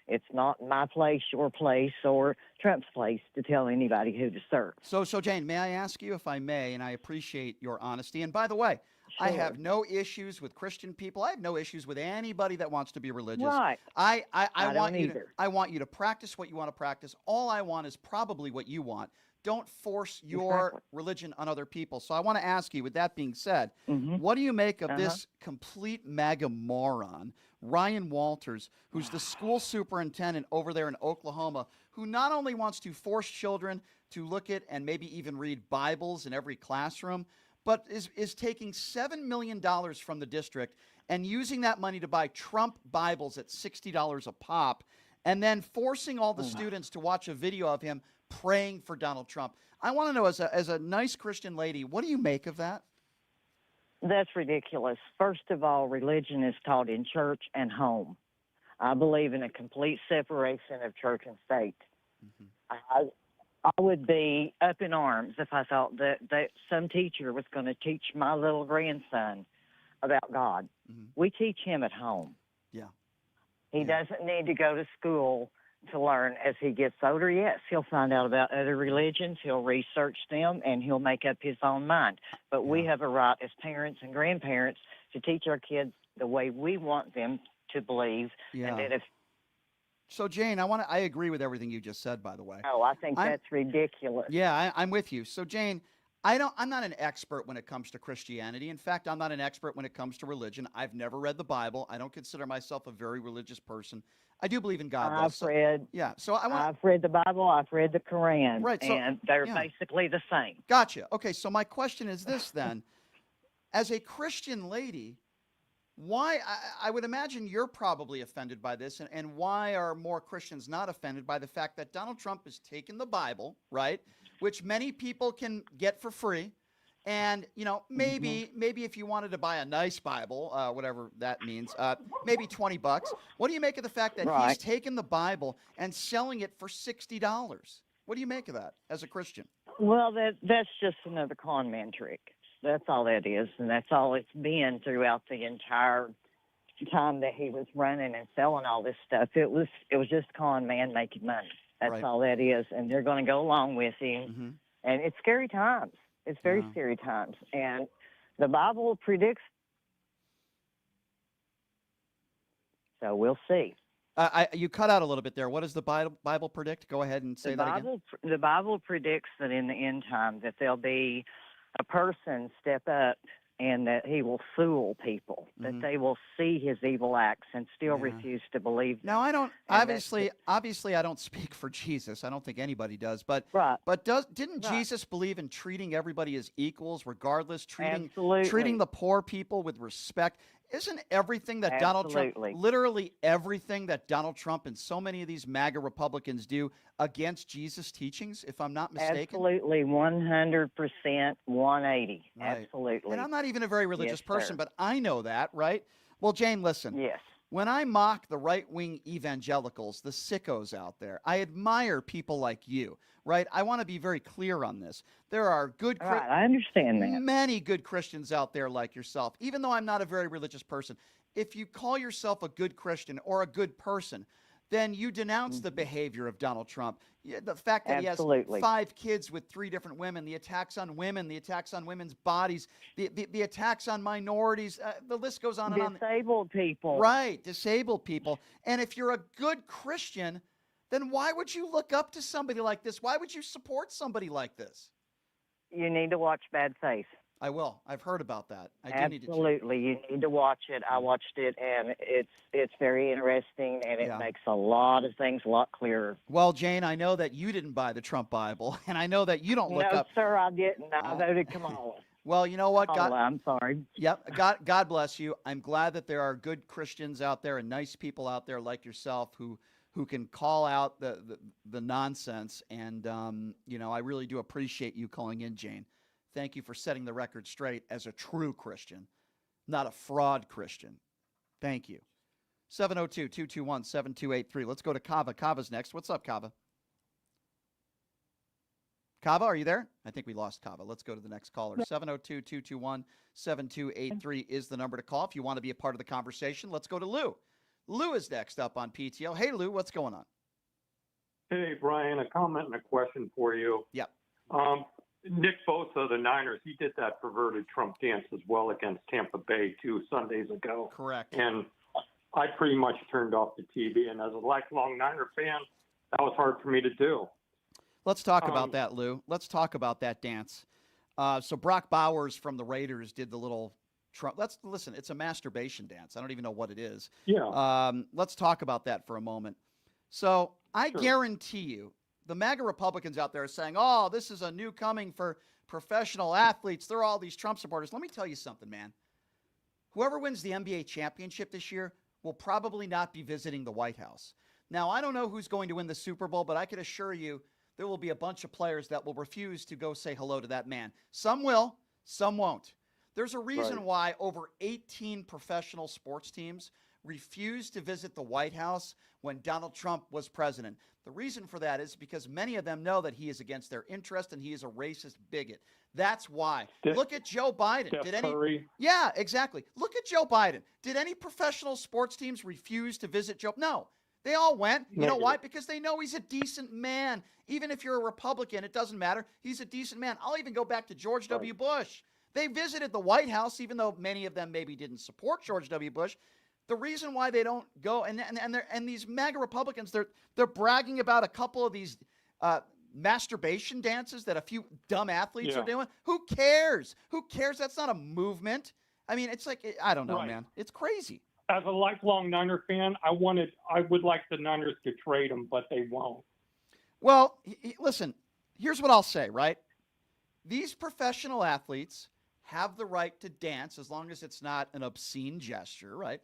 It's not my place, your place, or Trump's place to tell anybody who to serve. So Jane, may I ask you, if I may, and I appreciate your honesty, and by the way, I Sure. have no issues with Christian people. I have no issues with anybody that wants to be religious. Right. I don't want you either. I want you to practice what you want to practice. All I want is probably what you want. Don't force your Exactly. religion on other people. So I want to ask you, with that being said, Mhm. what do you make of this complete MAGA moron, Ryan Walters, who's the school superintendent over there in Oklahoma, who not only wants to force children to look at and maybe even read Bibles in every classroom, but is taking $7 million from the district and using that money to buy Trump Bibles at $60 a pop, and then forcing all the students to watch a video of him praying for Donald Trump. I want to know, as a nice Christian lady, what do you make of that? That's ridiculous. First of all, religion is taught in church and home. I believe in a complete separation of church and state. I would be up in arms if I thought that some teacher was going to teach my little grandson about God. We teach him at home. Yeah. He doesn't need to go to school to learn. As he gets older, yes, he'll find out about other religions, he'll research them, and he'll make up his own mind. But we have a right as parents and grandparents to teach our kids the way we want them to believe. Yeah. And that if So, Jane, I agree with everything you just said, by the way. I think that's ridiculous. Yeah, I'm with you. So, Jane, I'm not an expert when it comes to Christianity. In fact, I'm not an expert when it comes to religion. I've never read the Bible. I don't consider myself a very religious person. I do believe in God. I've read the Bible, I've read the Quran, Right, so- and they're yeah. basically the same. Gotcha. Okay, so my question is this then. As a Christian lady, Why? I would imagine you're probably offended by this. And why are more Christians not offended by the fact that Donald Trump has taken the Bible, right, which many people can get for free, and, maybe if you wanted to buy a nice Bible, whatever that means, maybe $20. What do you make of the fact that he's taken the Bible and selling it for $60? What do you make of that as a Christian? Well, that's just another con man trick. That's all that is, and that's all it's been throughout the entire time that he was running and selling all this stuff. It was just con man making money. That's all that is, and they're going to go along with him. And it's scary times. It's very scary times, and the Bible predicts. So we'll see. You cut out a little bit there. What does the Bible predict? Go ahead and say that again. The Bible predicts that in the end time that there'll be a person step up and that he will fool people, that they will see his evil acts and still refuse to believe them. Now, I don't obviously I don't speak for Jesus. I don't think anybody does, but didn't Jesus believe in treating everybody as equals, regardless, treating the poor people with respect? Isn't everything that Donald Trump, literally everything that Donald Trump and so many of these MAGA Republicans do against Jesus' teachings, if I'm not mistaken? Absolutely, 100%, 180. Right. Absolutely. And I'm not even a very religious person, but I know that, right? Well, Jane, listen. Yes. When I mock the right-wing evangelicals, the sickos out there, I admire people like you, right? I want to be very clear on this. There are good, I understand that. Many good Christians out there like yourself. Even though I'm not a very religious person, if you call yourself a good Christian or a good person, then you denounce the behavior of Donald Trump. The fact that he has 5 kids with 3 different women, the attacks on women, the attacks on women's bodies, the attacks on minorities, the list goes on and on. Disabled people. Right, disabled people. And if you're a good Christian, then why would you look up to somebody like this? Why would you support somebody like this? You need to watch Bad Faith. I will. I've heard about that. Absolutely. You need to watch it. I watched it, and it's very interesting, and it makes a lot of things a lot clearer. Well, Jane, I know that you didn't buy the Trump Bible, and I know that you don't look up. No, sir, I didn't. I voted Kamala. Well, you know what? I'm sorry. Yep. God bless you. I'm glad that there are good Christians out there and nice people out there like yourself who can call out the nonsense. And, I really do appreciate you calling in, Jane. Thank you for setting the record straight as a true Christian, not a fraud Christian. Thank you. 702-221-7283. Let's go to Kava. Kava's next. What's up, Kava? Kava, are you there? I think we lost Kava. Let's go to the next caller. 702-221-7283 is the number to call if you want to be a part of the conversation. Let's go to Lou. Lou is next up on PTO. Hey, Lou, what's going on? Hey, Brian, a comment and a question for you. Yep. Nick Bosa of the Niners, he did that perverted Trump dance as well against Tampa Bay 2 Sundays ago. Correct. And I pretty much turned off the TV. And as a lifelong Niner fan, that was hard for me to do. Let's talk about that, Lou. Let's talk about that dance. So Brock Bowers from the Raiders did the little Trump. Listen, it's a masturbation dance. I don't even know what it is. Yeah. Let's talk about that for a moment. So I guarantee you, the MAGA Republicans out there are saying, oh, this is a new coming for professional athletes. They're all these Trump supporters. Let me tell you something, man. Whoever wins the NBA championship this year will probably not be visiting the White House. Now, I don't know who's going to win the Super Bowl, but I can assure you there will be a bunch of players that will refuse to go say hello to that man. Some will, some won't. There's a reason why over 18 professional sports teams refused to visit the White House when Donald Trump was president. The reason for that is because many of them know that he is against their interest and he is a racist bigot. That's why. Look at Joe Biden. Curry. Yeah, exactly. Look at Joe Biden. Did any professional sports teams refuse to visit Joe? No. They all went. You know why? Because they know he's a decent man. Even if you're a Republican, it doesn't matter. He's a decent man. I'll even go back to George W. Bush. They visited the White House, even though many of them maybe didn't support George W. Bush. The reason why they don't go, and these MAGA Republicans, they're bragging about a couple of these masturbation dances that a few dumb athletes are doing. Who cares? Who cares? That's not a movement. I mean, it's like, I don't know, man. It's crazy. As a lifelong Niner fan, I would like the Niners to trade him, but they won't. Well, listen, here's what I'll say, right? These professional athletes have the right to dance as long as it's not an obscene gesture, right?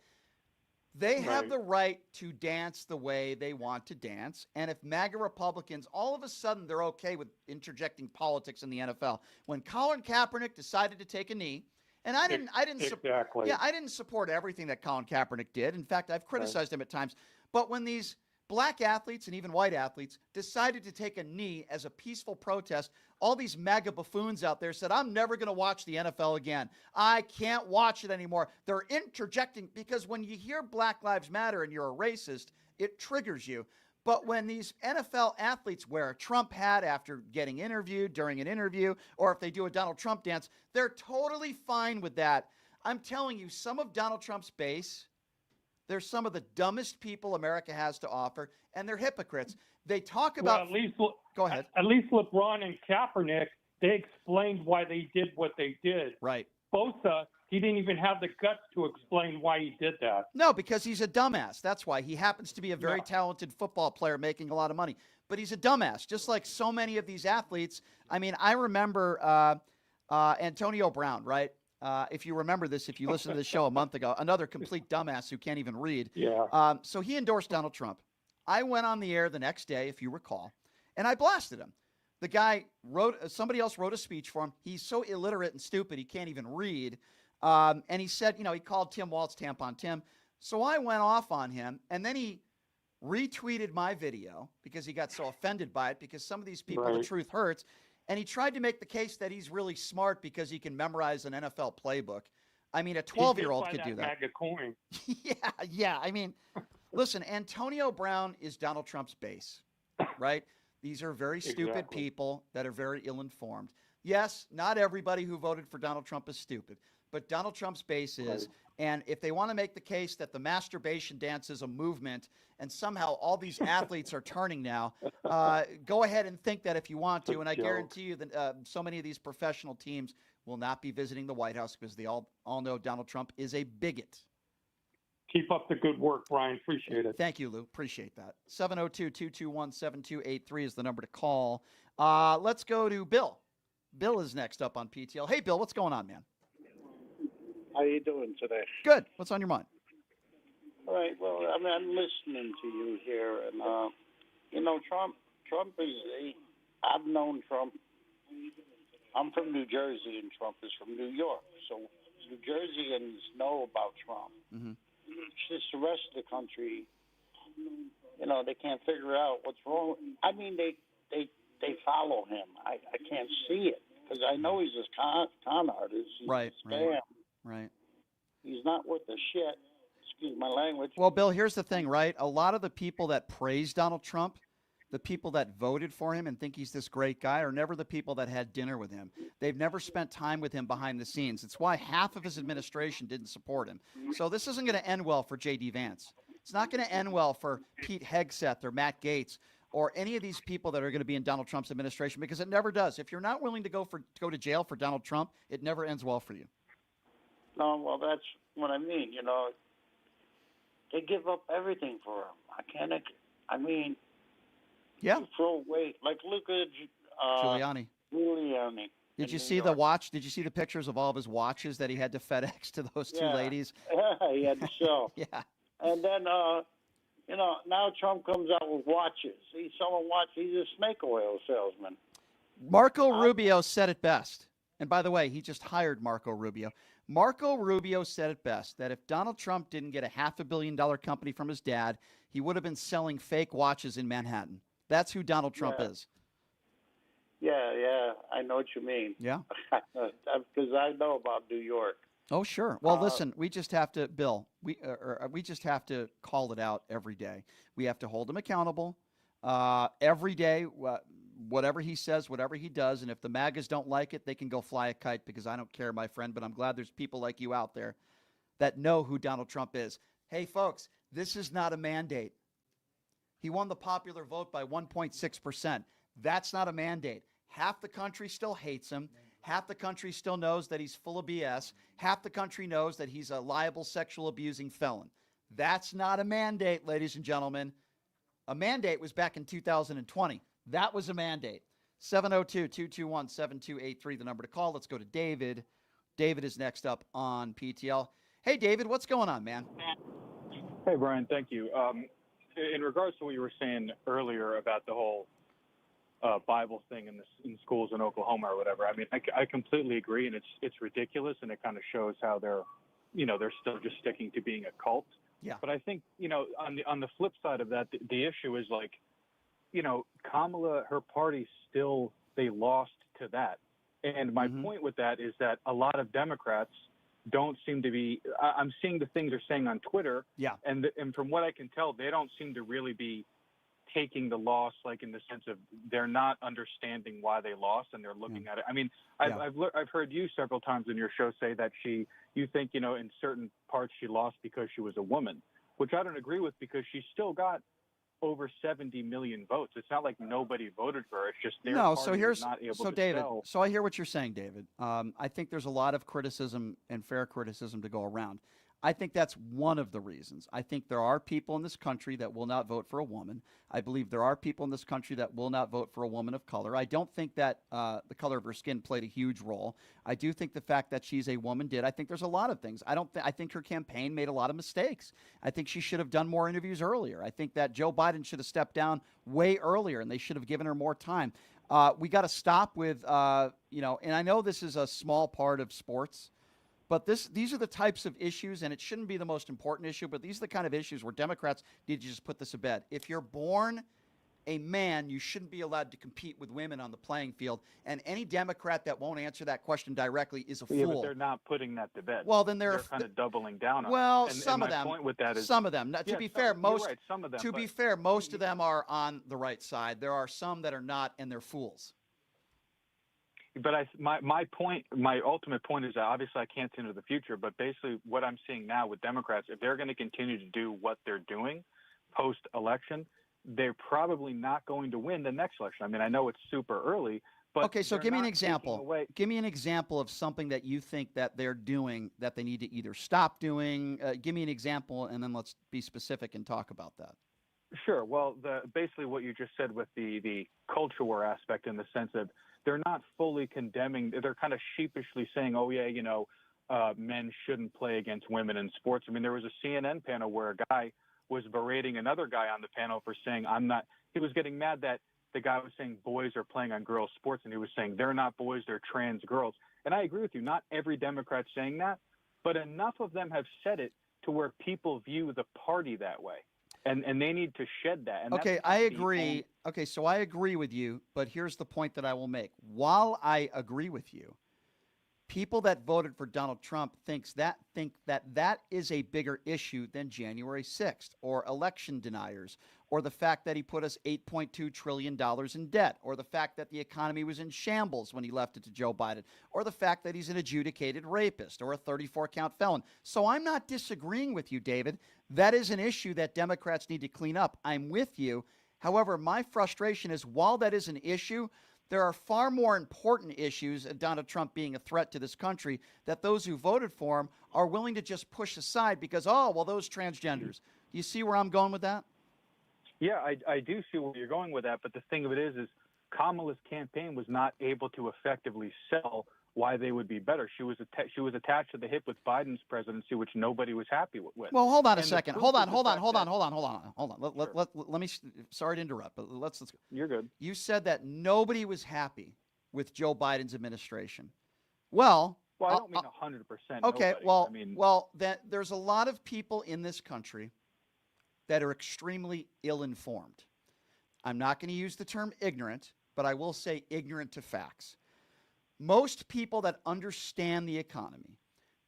They have the right to dance the way they want to dance. And if MAGA Republicans, all of a sudden, they're okay with interjecting politics in the NFL. When Colin Kaepernick decided to take a knee, and I didn't exactly. I didn't support everything that Colin Kaepernick did. In fact, I've criticized him at times. But when these black athletes and even white athletes decided to take a knee as a peaceful protest, all these MAGA buffoons out there said, I'm never going to watch the NFL again. I can't watch it anymore. They're interjecting because when you hear Black Lives Matter and you're a racist, it triggers you. But when these NFL athletes wear a Trump hat after getting interviewed during an interview, or if they do a Donald Trump dance, they're totally fine with that. I'm telling you, some of Donald Trump's base, they're some of the dumbest people America has to offer, and they're hypocrites. They talk about... Go ahead. At least LeBron and Kaepernick, they explained why they did what they did. Right. Bosa, he didn't even have the guts to explain why he did that. No, because he's a dumbass. That's why. He happens to be a very talented football player making a lot of money. But he's a dumbass, just like so many of these athletes. I mean, I remember Antonio Brown, right? If you remember this, if you listened to the show a month ago, another complete dumbass who can't even read. Yeah. So he endorsed Donald Trump. I went on the air the next day, if you recall, and I blasted him. The guy somebody else wrote a speech for him. He's so illiterate and stupid, he can't even read. And he said, he called Tim Walz Tampon Tim. So I went off on him, and then he retweeted my video because he got so offended by it, because some of these people, the truth hurts. And he tried to make the case that he's really smart because he can memorize an NFL playbook. I mean, a 12-year-old could do that. MAGA coin. Yeah. I mean, listen, Antonio Brown is Donald Trump's base, right? These are very stupid people that are very ill-informed. Yes, not everybody who voted for Donald Trump is stupid, but Donald Trump's base is. And if they want to make the case that the masturbation dance is a movement and somehow all these athletes are turning now, go ahead and think that if you want to. And I guarantee you that so many of these professional teams will not be visiting the White House because they all know Donald Trump is a bigot. Keep up the good work, Brian. Appreciate it. Thank you, Lou. Appreciate that. 702-221-7283 is the number to call. Let's go to Bill. Bill is next up on PTL. Hey, Bill, what's going on, man? How you doing today? Good. What's on your mind? All right. Well, I mean, I'm listening to you here, and Trump is. I've known Trump. I'm from New Jersey, and Trump is from New York. So New Jerseyans know about Trump. Mm-hmm. It's just the rest of the country. They can't figure out what's wrong. I mean, they follow him. I can't see it because I know he's a con artist. He's a scam. Right. He's not worth a shit. Excuse my language. Well, Bill, here's the thing, right? A lot of the people that praise Donald Trump, the people that voted for him and think he's this great guy, are never the people that had dinner with him. They've never spent time with him behind the scenes. It's why half of his administration didn't support him. So this isn't going to end well for J.D. Vance. It's not going to end well for Pete Hegseth or Matt Gaetz or any of these people that are going to be in Donald Trump's administration, because it never does. If you're not willing to go to jail for Donald Trump, it never ends well for you. No, well, that's what I mean. They give up everything for him. Yeah. Throw away, look at Giuliani. Did you see the watch? Did you see the pictures of all of his watches that he had to FedEx to those two ladies? Yeah, he had to sell. Yeah. And then, now Trump comes out with watches. He's selling watches. He's a snake oil salesman. Marco Rubio said it best. And by the way, he just hired Marco Rubio. Marco Rubio said it best, that if Donald Trump didn't get a $500 million company from his dad, he would have been selling fake watches in Manhattan. That's who Donald Trump is. Yeah, I know what you mean. Yeah. Because I know about New York. Oh, sure. Well, listen, we just have to, Bill, we just have to call it out every day. We have to hold him accountable every day, whatever he says, whatever he does. And if the MAGAs don't like it, they can go fly a kite, because I don't care, my friend. But I'm glad there's people like you out there that know who Donald Trump is. Hey, folks, this is not a mandate. He won the popular vote by 1.6%. That's not a mandate. Half the country still hates him. Half the country still knows that he's full of BS. Half the country knows that he's a liable sexual abusing felon. That's not a mandate, ladies and gentlemen. A mandate was back in 2020. That was a mandate. 702-221-7283, the number to call. Let's go to David. David is next up on PTL. Hey, David, what's going on, man? Hey, Brian, thank you. In regards to what you were saying earlier about the whole Bible thing in schools in Oklahoma or whatever, I mean, I completely agree, and it's ridiculous, and it kind of shows how they're still just sticking to being a cult. Yeah. But I think, on the flip side of that, the issue is like, Kamala, her party still, they lost to that. And my point with that is that a lot of Democrats don't seem to be, I'm seeing the things they're saying on Twitter. Yeah. And from what I can tell, they don't seem to really be taking the loss, like in the sense of they're not understanding why they lost, and they're looking at it. I mean, I've heard you several times in your show say that you think, in certain parts she lost because she was a woman, which I don't agree with, because she still got over 70 million votes. It's not like nobody voted for her. It's just their party was not able to David. sell. So I hear what you're saying, David. I think there's a lot of criticism and fair criticism to go around. I think that's one of the reasons. I think there are people in this country that will not vote for a woman. I believe there are people in this country that will not vote for a woman of color. I don't think that the color of her skin played a huge role. I do think the fact that she's a woman did. I think there's a lot of things. I think her campaign made a lot of mistakes. I think she should have done more interviews earlier. I think that Joe Biden should have stepped down way earlier, and they should have given her more time. We got to stop with, and I know this is a small part of sports, but these are the types of issues, and it shouldn't be the most important issue, but these are the kind of issues where Democrats need to just put this to bed. If you're born a man, you shouldn't be allowed to compete with women on the playing field, and any Democrat that won't answer that question directly is a fool. Yeah, but they're not putting that to bed. Well, then they're kind of doubling down on it. Well, And some of my them. point with that is, some of them. Now, to be fair, most. You're right, some of them. To be fair, most of them are on the right side. There are some that are not, and they're fools. But my point, my ultimate point is that obviously I can't see into the future, but basically what I'm seeing now with Democrats, if they're going to continue to do what they're doing post-election, they're probably not going to win the next election. I mean, I know it's super early, but okay, so give me an not example. taking away- Give me an example of something that you think that they're doing that they need to either stop doing. Give me an example, and then let's be specific and talk about that. Sure. Well, basically what you just said with the culture war aspect, in the sense of they're not fully condemning. They're kind of sheepishly saying, oh, yeah, men shouldn't play against women in sports. I mean, there was a CNN panel where a guy was berating another guy on the panel for saying, he was getting mad that the guy was saying boys are playing on girls' sports, and he was saying they're not boys, they're trans girls. And I agree with you. Not every Democrat's saying that, but enough of them have said it to where people view the party that way. And they need to shed that. And okay, I agree. Okay, so I agree with you, but here's the point that I will make. While I agree with you, people that voted for Donald Trump think that is a bigger issue than January 6th or election deniers or the fact that he put us $8.2 trillion in debt or the fact that the economy was in shambles when he left it to Joe Biden or the fact that he's an adjudicated rapist or a 34-count felon. So I'm not disagreeing with you, David. That is an issue that Democrats need to clean up. I'm with you. However, my frustration is while that is an issue, there are far more important issues, Donald Trump being a threat to this country, that those who voted for him are willing to just push aside because, those transgenders. Do you see where I'm going with that? Yeah, I do see where you're going with that. But the thing of it is Kamala's campaign was not able to effectively sell why they would be better. She was attached to the hip with Biden's presidency, which nobody was happy with. Well, hold on a And second. the Hold proof on. is the fact that- Let me. Sorry to interrupt, but let's. You're good. You said that nobody was happy with Joe Biden's administration. Well, I don't mean 100%. Okay. Nobody. There's a lot of people in this country that are extremely ill-informed. I'm not going to use the term ignorant, but I will say ignorant to facts. Most people that understand the economy,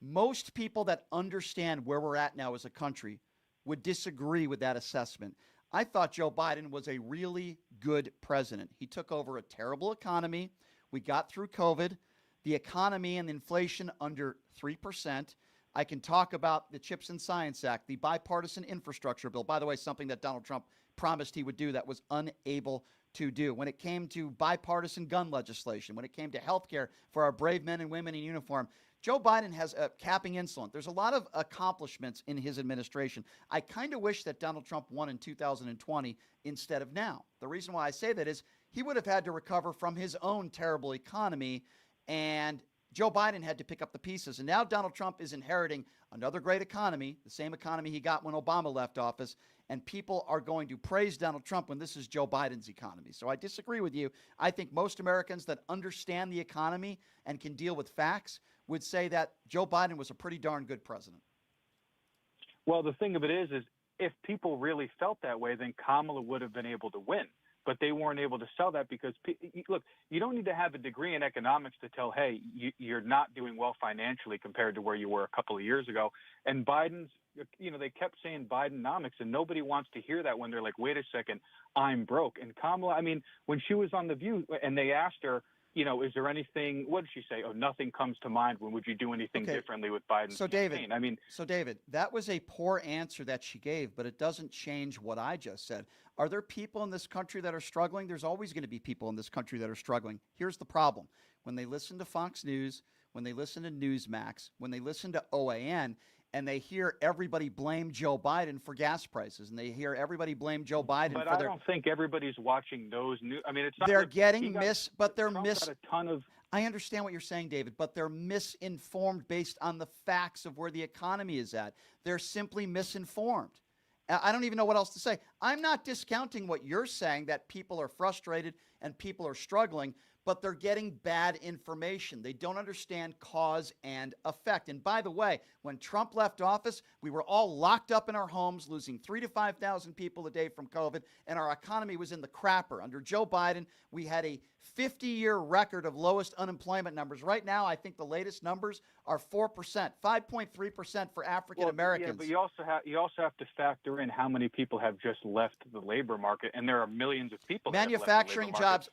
most people that understand where we're at now as a country would disagree with that assessment. I thought Joe Biden was a really good president. He took over a terrible economy. We got through COVID. The economy and inflation under 3%. I can talk about the CHIPS and Science Act, the bipartisan infrastructure bill. By the way, something that Donald Trump promised he would do that was unable to do. When it came to bipartisan gun legislation, when it came to health care for our brave men and women in uniform, Joe Biden has capping insulin. There's a lot of accomplishments in his administration. I kind of wish that Donald Trump won in 2020 instead of now. The reason why I say that is he would have had to recover from his own terrible economy, and Joe Biden had to pick up the pieces. And now Donald Trump is inheriting another great economy, the same economy he got when Obama left office. And people are going to praise Donald Trump when this is Joe Biden's economy. So I disagree with you. I think most Americans that understand the economy and can deal with facts would say that Joe Biden was a pretty darn good president. Well, the thing of it is if people really felt that way, then Kamala would have been able to win. But they weren't able to sell that because, look, you don't need to have a degree in economics to tell, hey, you're not doing well financially compared to where you were a couple of years ago. And Biden's, they kept saying Bidenomics, and nobody wants to hear that when they're like, wait a second, I'm broke. And Kamala, when she was on The View and they asked her, is there anything, what did she say? Oh, nothing comes to mind. When would you do anything differently with Biden's campaign? David, that was a poor answer that she gave, but it doesn't change what I just said. Are there people in this country that are struggling? There's always going to be people in this country that are struggling. Here's the problem. When they listen to Fox News, when they listen to Newsmax, when they listen to OAN, and they hear everybody blame Joe Biden for gas prices, and they hear everybody blame Joe Biden but for their... I don't think everybody's watching those news. It's not they're like getting Trump got a ton of... I understand what you're saying, David, but they're misinformed based on the facts of where the economy is at. They're simply misinformed. I don't even know what else to say. I'm not discounting what you're saying, that people are frustrated and people are struggling, but they're getting bad information. They don't understand cause and effect. And by the way, when Trump left office, we were all locked up in our homes, losing 3,000 to 5,000 people a day from COVID, and our economy was in the crapper. Under Joe Biden, we had a 50-year record of lowest unemployment numbers. Right now, I think the latest numbers are 4%, 5.3% for African Americans. Yeah, but you also have to factor in how many people have just left the labor market, and there are millions of people. Manufacturing jobs,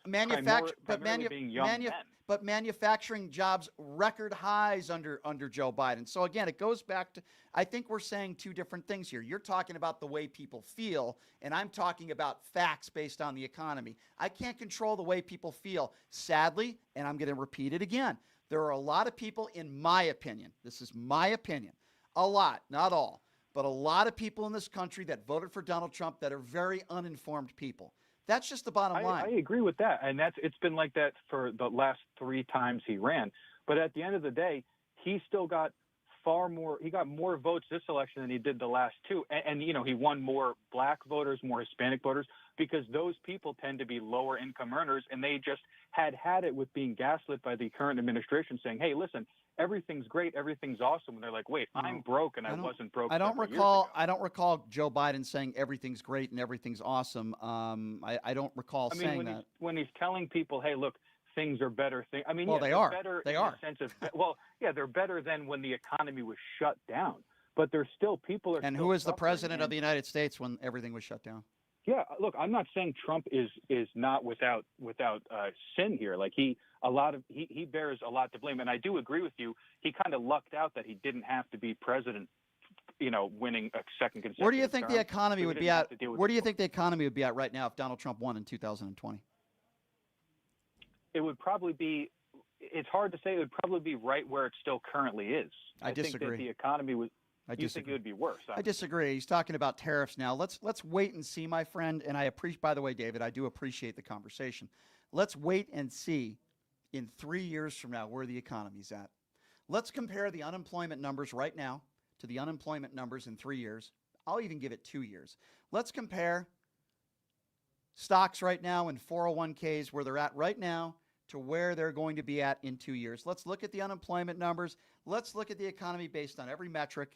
but manufacturing jobs record highs under Joe Biden. So again, it goes back to, I think we're saying two different things here. You're talking about the way people feel, and I'm talking about facts based on the economy. I can't control the way people feel. Sadly, and I'm going to repeat it again, there are a lot of people, in my opinion, this is my opinion, a lot, not all, but a lot of people in this country that voted for Donald Trump that are very uninformed people. That's just the bottom line. I agree with that. And it's been like that for the last 3 times he ran. But at the end of the day, he still got he got more votes this election than he did the last 2. And he won more black voters, more Hispanic voters, because those people tend to be lower income earners. And they just had it with being gaslit by the current administration saying, hey, listen, everything's great, everything's awesome. And they're like, wait, I'm broke, and I wasn't broke. I don't recall Joe Biden saying everything's great and everything's awesome. I don't recall saying that. When he's telling people, hey, look, things are better. They are. Better they in are. The sense of, they're better than when the economy was shut down. But there's still people are. And who was the president of the United States when everything was shut down? Yeah, look, I'm not saying Trump is not without sin here. Like he bears a lot to blame, and I do agree with you. He kind of lucked out that he didn't have to be president, winning a second consecutive. Where do you think term, the economy would be at? Where do you think the economy would be at right now if Donald Trump won in 2020? It would probably be. It's hard to say. It would probably be right where it still currently is. I disagree. Think that the economy would. You think it would be worse? I disagree. He's talking about tariffs now. Let's wait and see, my friend. And I appreciate. By the way, David, I do appreciate the conversation. Let's wait and see in 3 years from now where the economy's at. Let's compare the unemployment numbers right now to the unemployment numbers in 3 years. I'll even give it 2 years. Let's compare stocks right now and 401ks where they're at right now to where they're going to be at in 2 years. Let's look at the unemployment numbers. Let's look at the economy based on every metric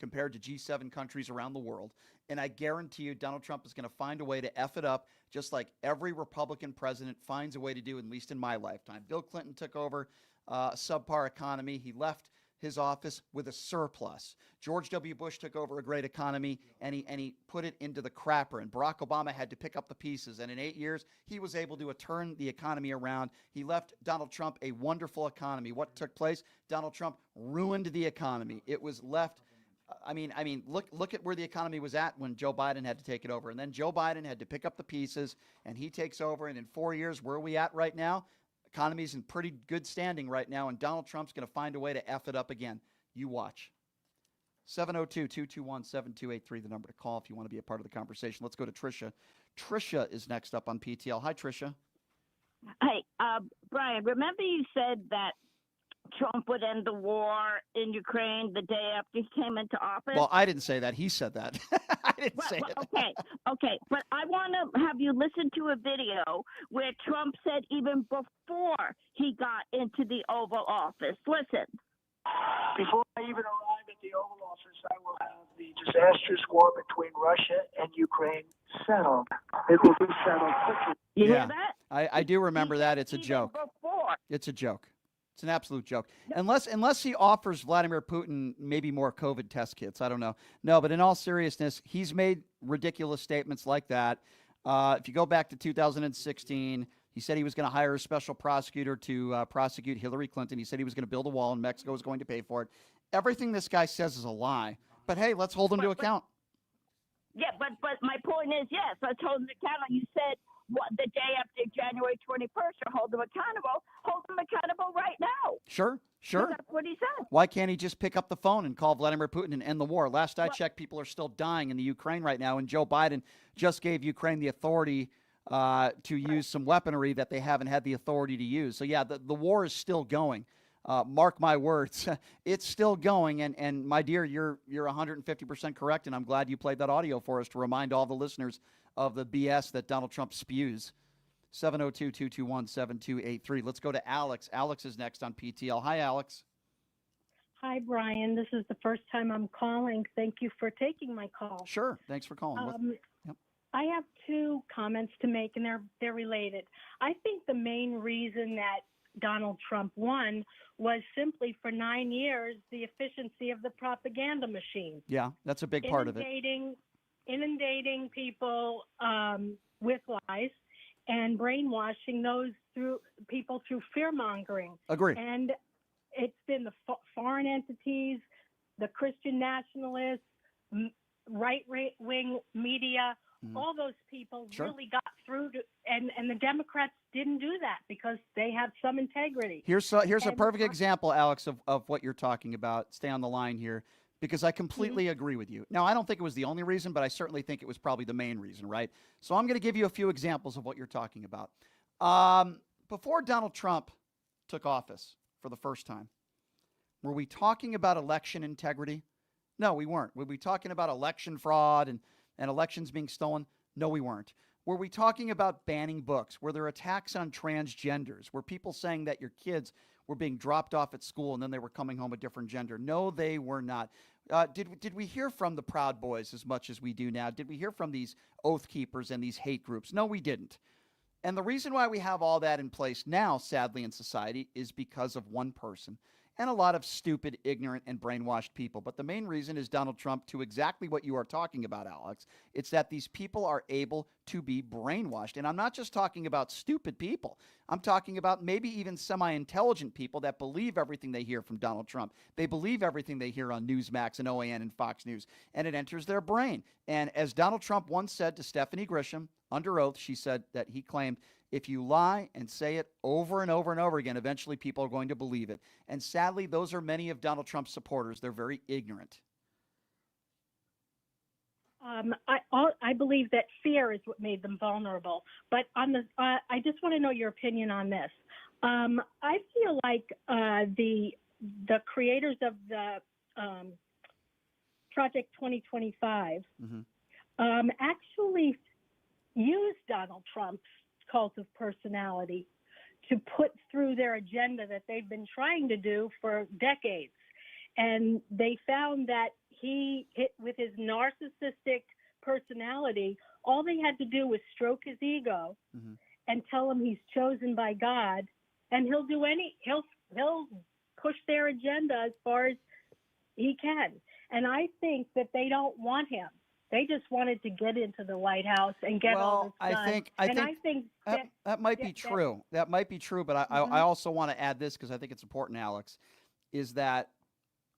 compared to G7 countries around the world. And I guarantee you Donald Trump is going to find a way to F it up just like every Republican president finds a way to do, at least in my lifetime. Bill Clinton took over a subpar economy. He left his office with a surplus. George W. Bush took over a great economy, and he put it into the crapper. And Barack Obama had to pick up the pieces. And in 8 years, he was able to turn the economy around. He left Donald Trump a wonderful economy. What took place? Donald Trump ruined the economy. It was left. Look at where the economy was at when Joe Biden had to take it over. And then Joe Biden had to pick up the pieces, and he takes over. And in 4 years, where are we at right now? Economy's in pretty good standing right now, and Donald Trump's going to find a way to F it up again. You watch. 702-221-7283, the number to call if you want to be a part of the conversation. Let's go to Tricia. Tricia is next up on PTL. Hi, Tricia. Hey, Brian, remember you said that Trump would end the war in Ukraine the day after he came into office? Well, I didn't say that. He said that. I didn't say that. Okay. But I want to have you listen to a video where Trump said even before he got into the Oval Office. Listen. Before I even arrive at the Oval Office, I will have the disastrous war between Russia and Ukraine settled. It will be settled quickly. You hear that? I do remember that. It's a Even joke. Before. It's a joke. It's an absolute joke. Unless he offers Vladimir Putin maybe more COVID test kits. I don't know. No, but in all seriousness, he's made ridiculous statements like that. If you go back to 2016, he said he was going to hire a special prosecutor to prosecute Hillary Clinton. He said he was going to build a wall and Mexico was going to pay for it. Everything this guy says is a lie. But hey, let's hold him to account. Yeah, but my point is, yes, I told him to account. You said the day after January 21st, you hold him accountable. Hold him accountable right now. Sure. So that's what he said. Why can't he just pick up the phone and call Vladimir Putin and end the war? Last I checked, people are still dying in the Ukraine right now, and Joe Biden just gave Ukraine the authority to use some weaponry that they haven't had the authority to use. So, yeah, the war is still going. Mark my words, it's still going. And my dear, you're 150% correct, and I'm glad you played that audio for us to remind all the listeners of the BS that Donald Trump spews. 702-221-7283. Let's go to Alex. Alex is next on PTL. Hi, Alex. Hi, Brian. This is the first time I'm calling. Thank you for taking my call. Sure. Thanks for calling. I have two comments to make, and they're related. I think the main reason that Donald Trump won was simply for 9 years the efficiency of the propaganda machine. Yeah, that's a big part of it. Inundating people with lies and brainwashing those people through fear-mongering. Agree. And it's been the foreign entities, the Christian nationalists, right-wing media, all those people really got through to, and the Democrats didn't do that because they have some integrity. Here's a perfect example, Alex, of what you're talking about. Stay on the line here, because I completely agree with you. Now, I don't think it was the only reason, but I certainly think it was probably the main reason, right? So I'm going to give you a few examples of what you're talking about. Before Donald Trump took office for the first time, were we talking about election integrity? No, we weren't. Were we talking about election fraud and elections being stolen? No, we weren't. Were we talking about banning books? Were there attacks on transgenders? Were people saying that your kids were being dropped off at school and then they were coming home a different gender? No, they were not. Did we hear from the Proud Boys as much as we do now? Did we hear from these Oath Keepers and these hate groups? No, we didn't. And the reason why we have all that in place now, sadly, in society is because of one person and a lot of stupid, ignorant, and brainwashed people. But the main reason is Donald Trump, to exactly what you are talking about, Alex. It's that these people are able to be brainwashed. And I'm not just talking about stupid people. I'm talking about maybe even semi-intelligent people that believe everything they hear from Donald Trump. They believe everything they hear on Newsmax and OAN and Fox News, and it enters their brain. And as Donald Trump once said to Stephanie Grisham, under oath, she said that he claimed, if you lie and say it over and over and over again, eventually people are going to believe it. And sadly, those are many of Donald Trump's supporters. They're very ignorant. I believe that fear is what made them vulnerable. But I just want to know your opinion on this. I feel like the creators of the Project 2025 actually used Donald Trump's cult of personality to put through their agenda that they've been trying to do for decades. And they found that he hit with his narcissistic personality. All they had to do was stroke his ego and tell him he's chosen by God, and he'll push their agenda as far as he can. And I think that they don't want him. They just wanted to get into the White House and get all this done. I think that might be true. That might be true, but I also want to add this because I think it's important, Alex, is that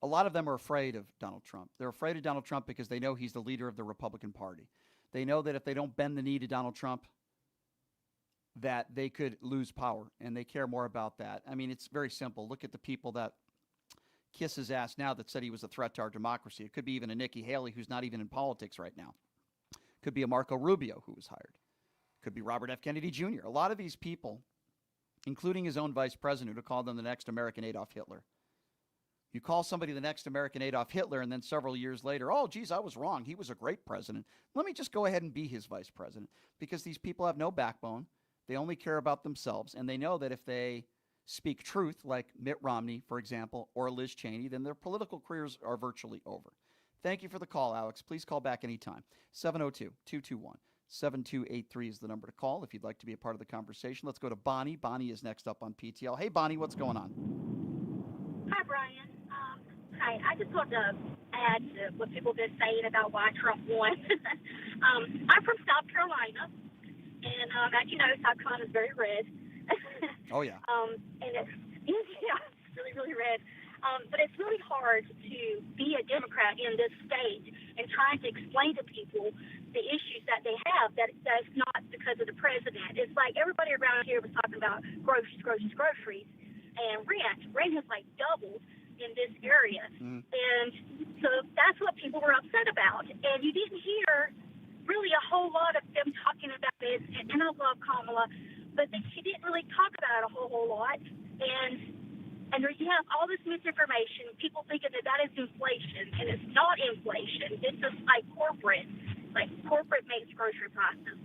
a lot of them are afraid of Donald Trump. They're afraid of Donald Trump because they know he's the leader of the Republican Party. They know that if they don't bend the knee to Donald Trump, that they could lose power, and they care more about that. I mean, it's very simple. Look at the people that kiss his ass now that said he was a threat to our democracy. It could be even a Nikki Haley who's not even in politics right now. Could be a Marco Rubio who was hired. Could be Robert F. Kennedy Jr. A lot of these people including his own vice president, who called him the next American Adolf Hitler. You call somebody the next American Adolf Hitler, and then several years later, oh, geez, I was wrong. He was a great president. Let me just go ahead and be his vice president, because these people have no backbone. They only care about themselves, and they know that if they speak truth, like Mitt Romney, for example, or Liz Cheney, then their political careers are virtually over. Thank you for the call, Alex. Please call back anytime. 702-221-7283 is the number to call if you'd like to be a part of the conversation. Let's go to Bonnie. Bonnie is next up on PTL. Hey, Bonnie, what's going on? Hi, Brian. Hi. I just want to add to what people have been saying about why Trump won. I'm from South Carolina, and as you know, South Carolina is very red. Oh, yeah. And it's really, really red. But it's really hard to be a Democrat in this state and trying to explain to people the issues that they have, that's not because of the president. It's like everybody around here was talking about groceries, and rent. Rent has like doubled in this area. And so that's what people were upset about. And you didn't hear really a whole lot of them talking about it. And I love Kamala, but she didn't really talk about it a whole lot. And you have all this misinformation, people thinking that is inflation, and it's not inflation. It's just like corporate makes grocery prices.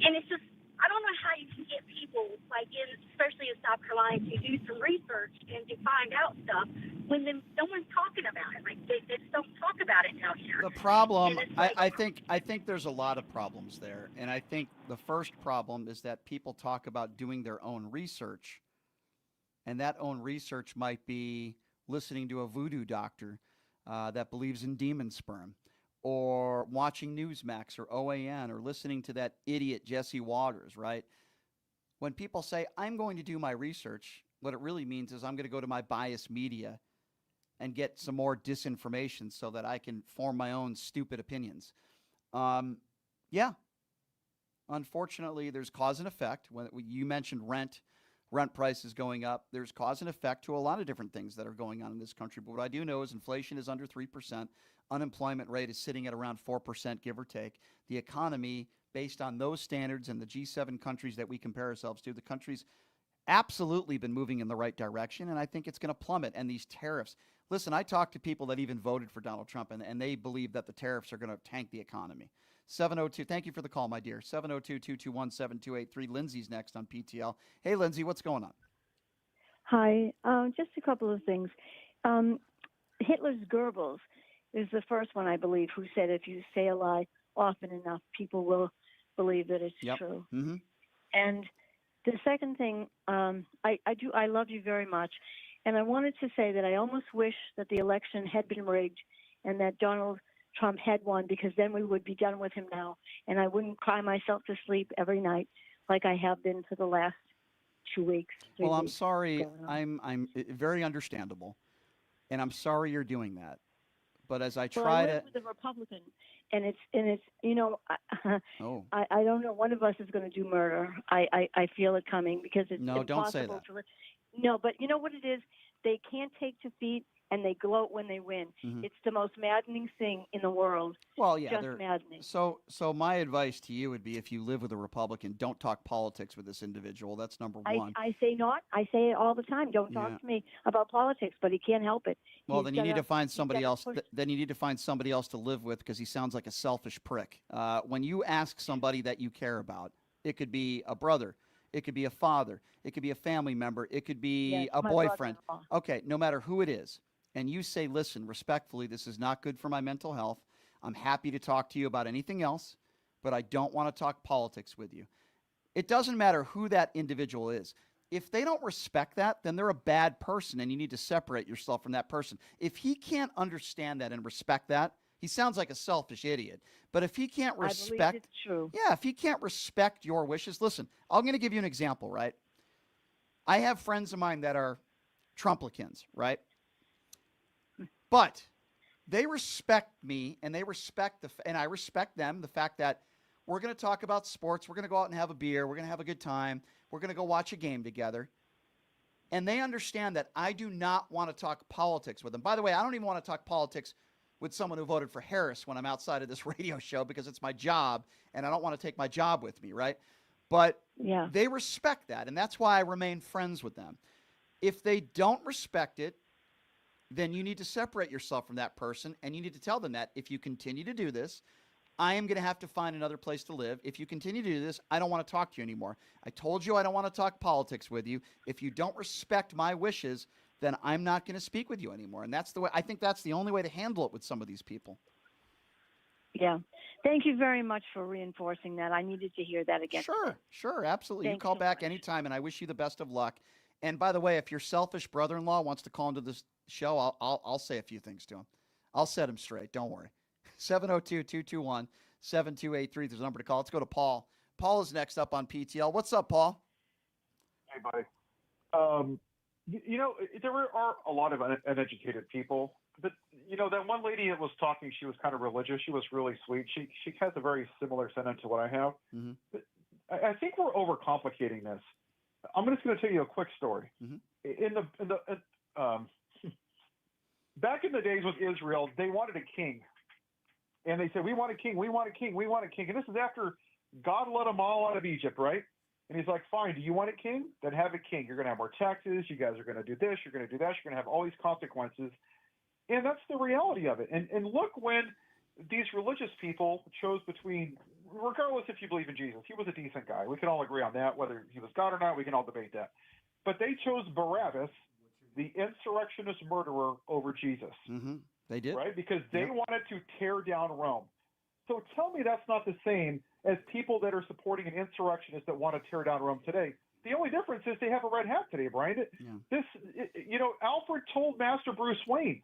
And it's just, I don't know how you can get people, especially in South Carolina, to do some research and to find out stuff when no one's talking about it. They just don't talk about it out here. The problem, I think there's a lot of problems there. And I think the first problem is that people talk about doing their own research. And that own research might be listening to a voodoo doctor that believes in demon sperm, or watching Newsmax or OAN, or listening to that idiot Jesse Waters, right? When people say, I'm going to do my research, what it really means is I'm going to go to my biased media and get some more disinformation so that I can form my own stupid opinions. Yeah. Unfortunately, there's cause and effect. When you mentioned rent prices going up, there's cause and effect to a lot of different things that are going on in this country. But what I do know is inflation is under 3%. Unemployment rate is sitting at around 4%, give or take. The economy, based on those standards and the G7 countries that we compare ourselves to, the country's absolutely been moving in the right direction, and I think it's going to plummet. And these tariffs, listen, I talked to people that even voted for Donald Trump, and they believe that the tariffs are going to tank the economy. 702, thank you for the call, my dear. 702-221-7283. Lindsay's next on PTL. Hey, Lindsay, what's going on? Hi. Just a couple of things. Hitler's Goebbels is the first one, I believe, who said if you say a lie often enough, people will believe that it's true. Mm-hmm. And the second thing, I love you very much, and I wanted to say that I almost wish that the election had been rigged and that Donald Trump had won, because then we would be done with him now, and I wouldn't cry myself to sleep every night like I have been for the last 2 weeks. Well, I'm sorry. I'm very understandable, and I'm sorry you're doing that. But as I try I live with a Republican, and it's oh. I don't know. One of us is going to do murder. I feel it coming, because it's no, impossible don't say that. No, but you know what it is? They can't take defeat, and they gloat when they win. Mm-hmm. It's the most maddening thing in the world. Well, yeah, just maddening. So my advice to you would be, if you live with a Republican, don't talk politics with this individual. That's number one. I say not. I say it all the time. Don't talk to me about politics, but he can't help it. Well, then you need to find somebody else. Then you need to find somebody else to live with, because he sounds like a selfish prick. When you ask somebody that you care about, it could be a brother, it could be a father, it could be a family member, it could be a boyfriend. Okay, no matter who it is. And you say, listen, respectfully, this is not good for my mental health. I'm happy to talk to you about anything else, but I don't want to talk politics with you. It doesn't matter who that individual is. If they don't respect that, then they're a bad person, and you need to separate yourself from that person. If he can't understand that and respect that, he sounds like a selfish idiot. But if he can't respect, I believe it's true. Yeah, if he can't respect your wishes, listen, I'm going to give you an example, right? I have friends of mine that are Trumplicans, right? But they respect me, and they respect and I respect them, the fact that we're going to talk about sports, we're going to go out and have a beer, we're going to have a good time, we're going to go watch a game together. And they understand that I do not want to talk politics with them. By the way, I don't even want to talk politics with someone who voted for Harris when I'm outside of this radio show, because it's my job, and I don't want to take my job with me, right? But Yeah. they respect that, and that's why I remain friends with them. If they don't respect it, then you need to separate yourself from that person, and you need to tell them that if you continue to do this, I am going to have to find another place to live. If you continue to do this, I don't want to talk to you anymore. I told you I don't want to talk politics with you. If you don't respect my wishes, then I'm not going to speak with you anymore. And that's the way, I think that's the only way to handle it with some of these people. Yeah. Thank you very much for reinforcing that. I needed to hear that again. Sure, absolutely. Thanks you call so back much. anytime, and I wish you the best of luck. And by the way, if your selfish brother-in-law wants to call into this show, I'll say a few things to him. I'll set him straight. Don't worry. 702-221-7283. There's a number to call. Let's go to Paul. Paul is next up on PTL. What's up, Paul? Hey, buddy. There are a lot of uneducated people. But, that one lady that was talking, she was kind of religious. She was really sweet. She has a very similar sentiment to what I have. Mm-hmm. But I think we're overcomplicating this. I'm just going to tell you a quick story. Mm-hmm. Back in the days with Israel, they wanted a king. And they said, we want a king, we want a king, we want a king. And this is after God let them all out of Egypt, right? And he's like, fine, do you want a king? Then have a king. You're going to have more taxes. You guys are going to do this. You're going to do that. You're going to have all these consequences. And that's the reality of it. And look, when these religious people chose between, regardless if you believe in Jesus, he was a decent guy. We can all agree on that. Whether he was God or not, we can all debate that. But they chose Barabbas, the insurrectionist murderer, over Jesus. Mm-hmm. They did. Right? Because they wanted to tear down Rome. So tell me that's not the same as people that are supporting an insurrectionist that want to tear down Rome today. The only difference is they have a red hat today, Brian. Alfred told Master Bruce Wayne,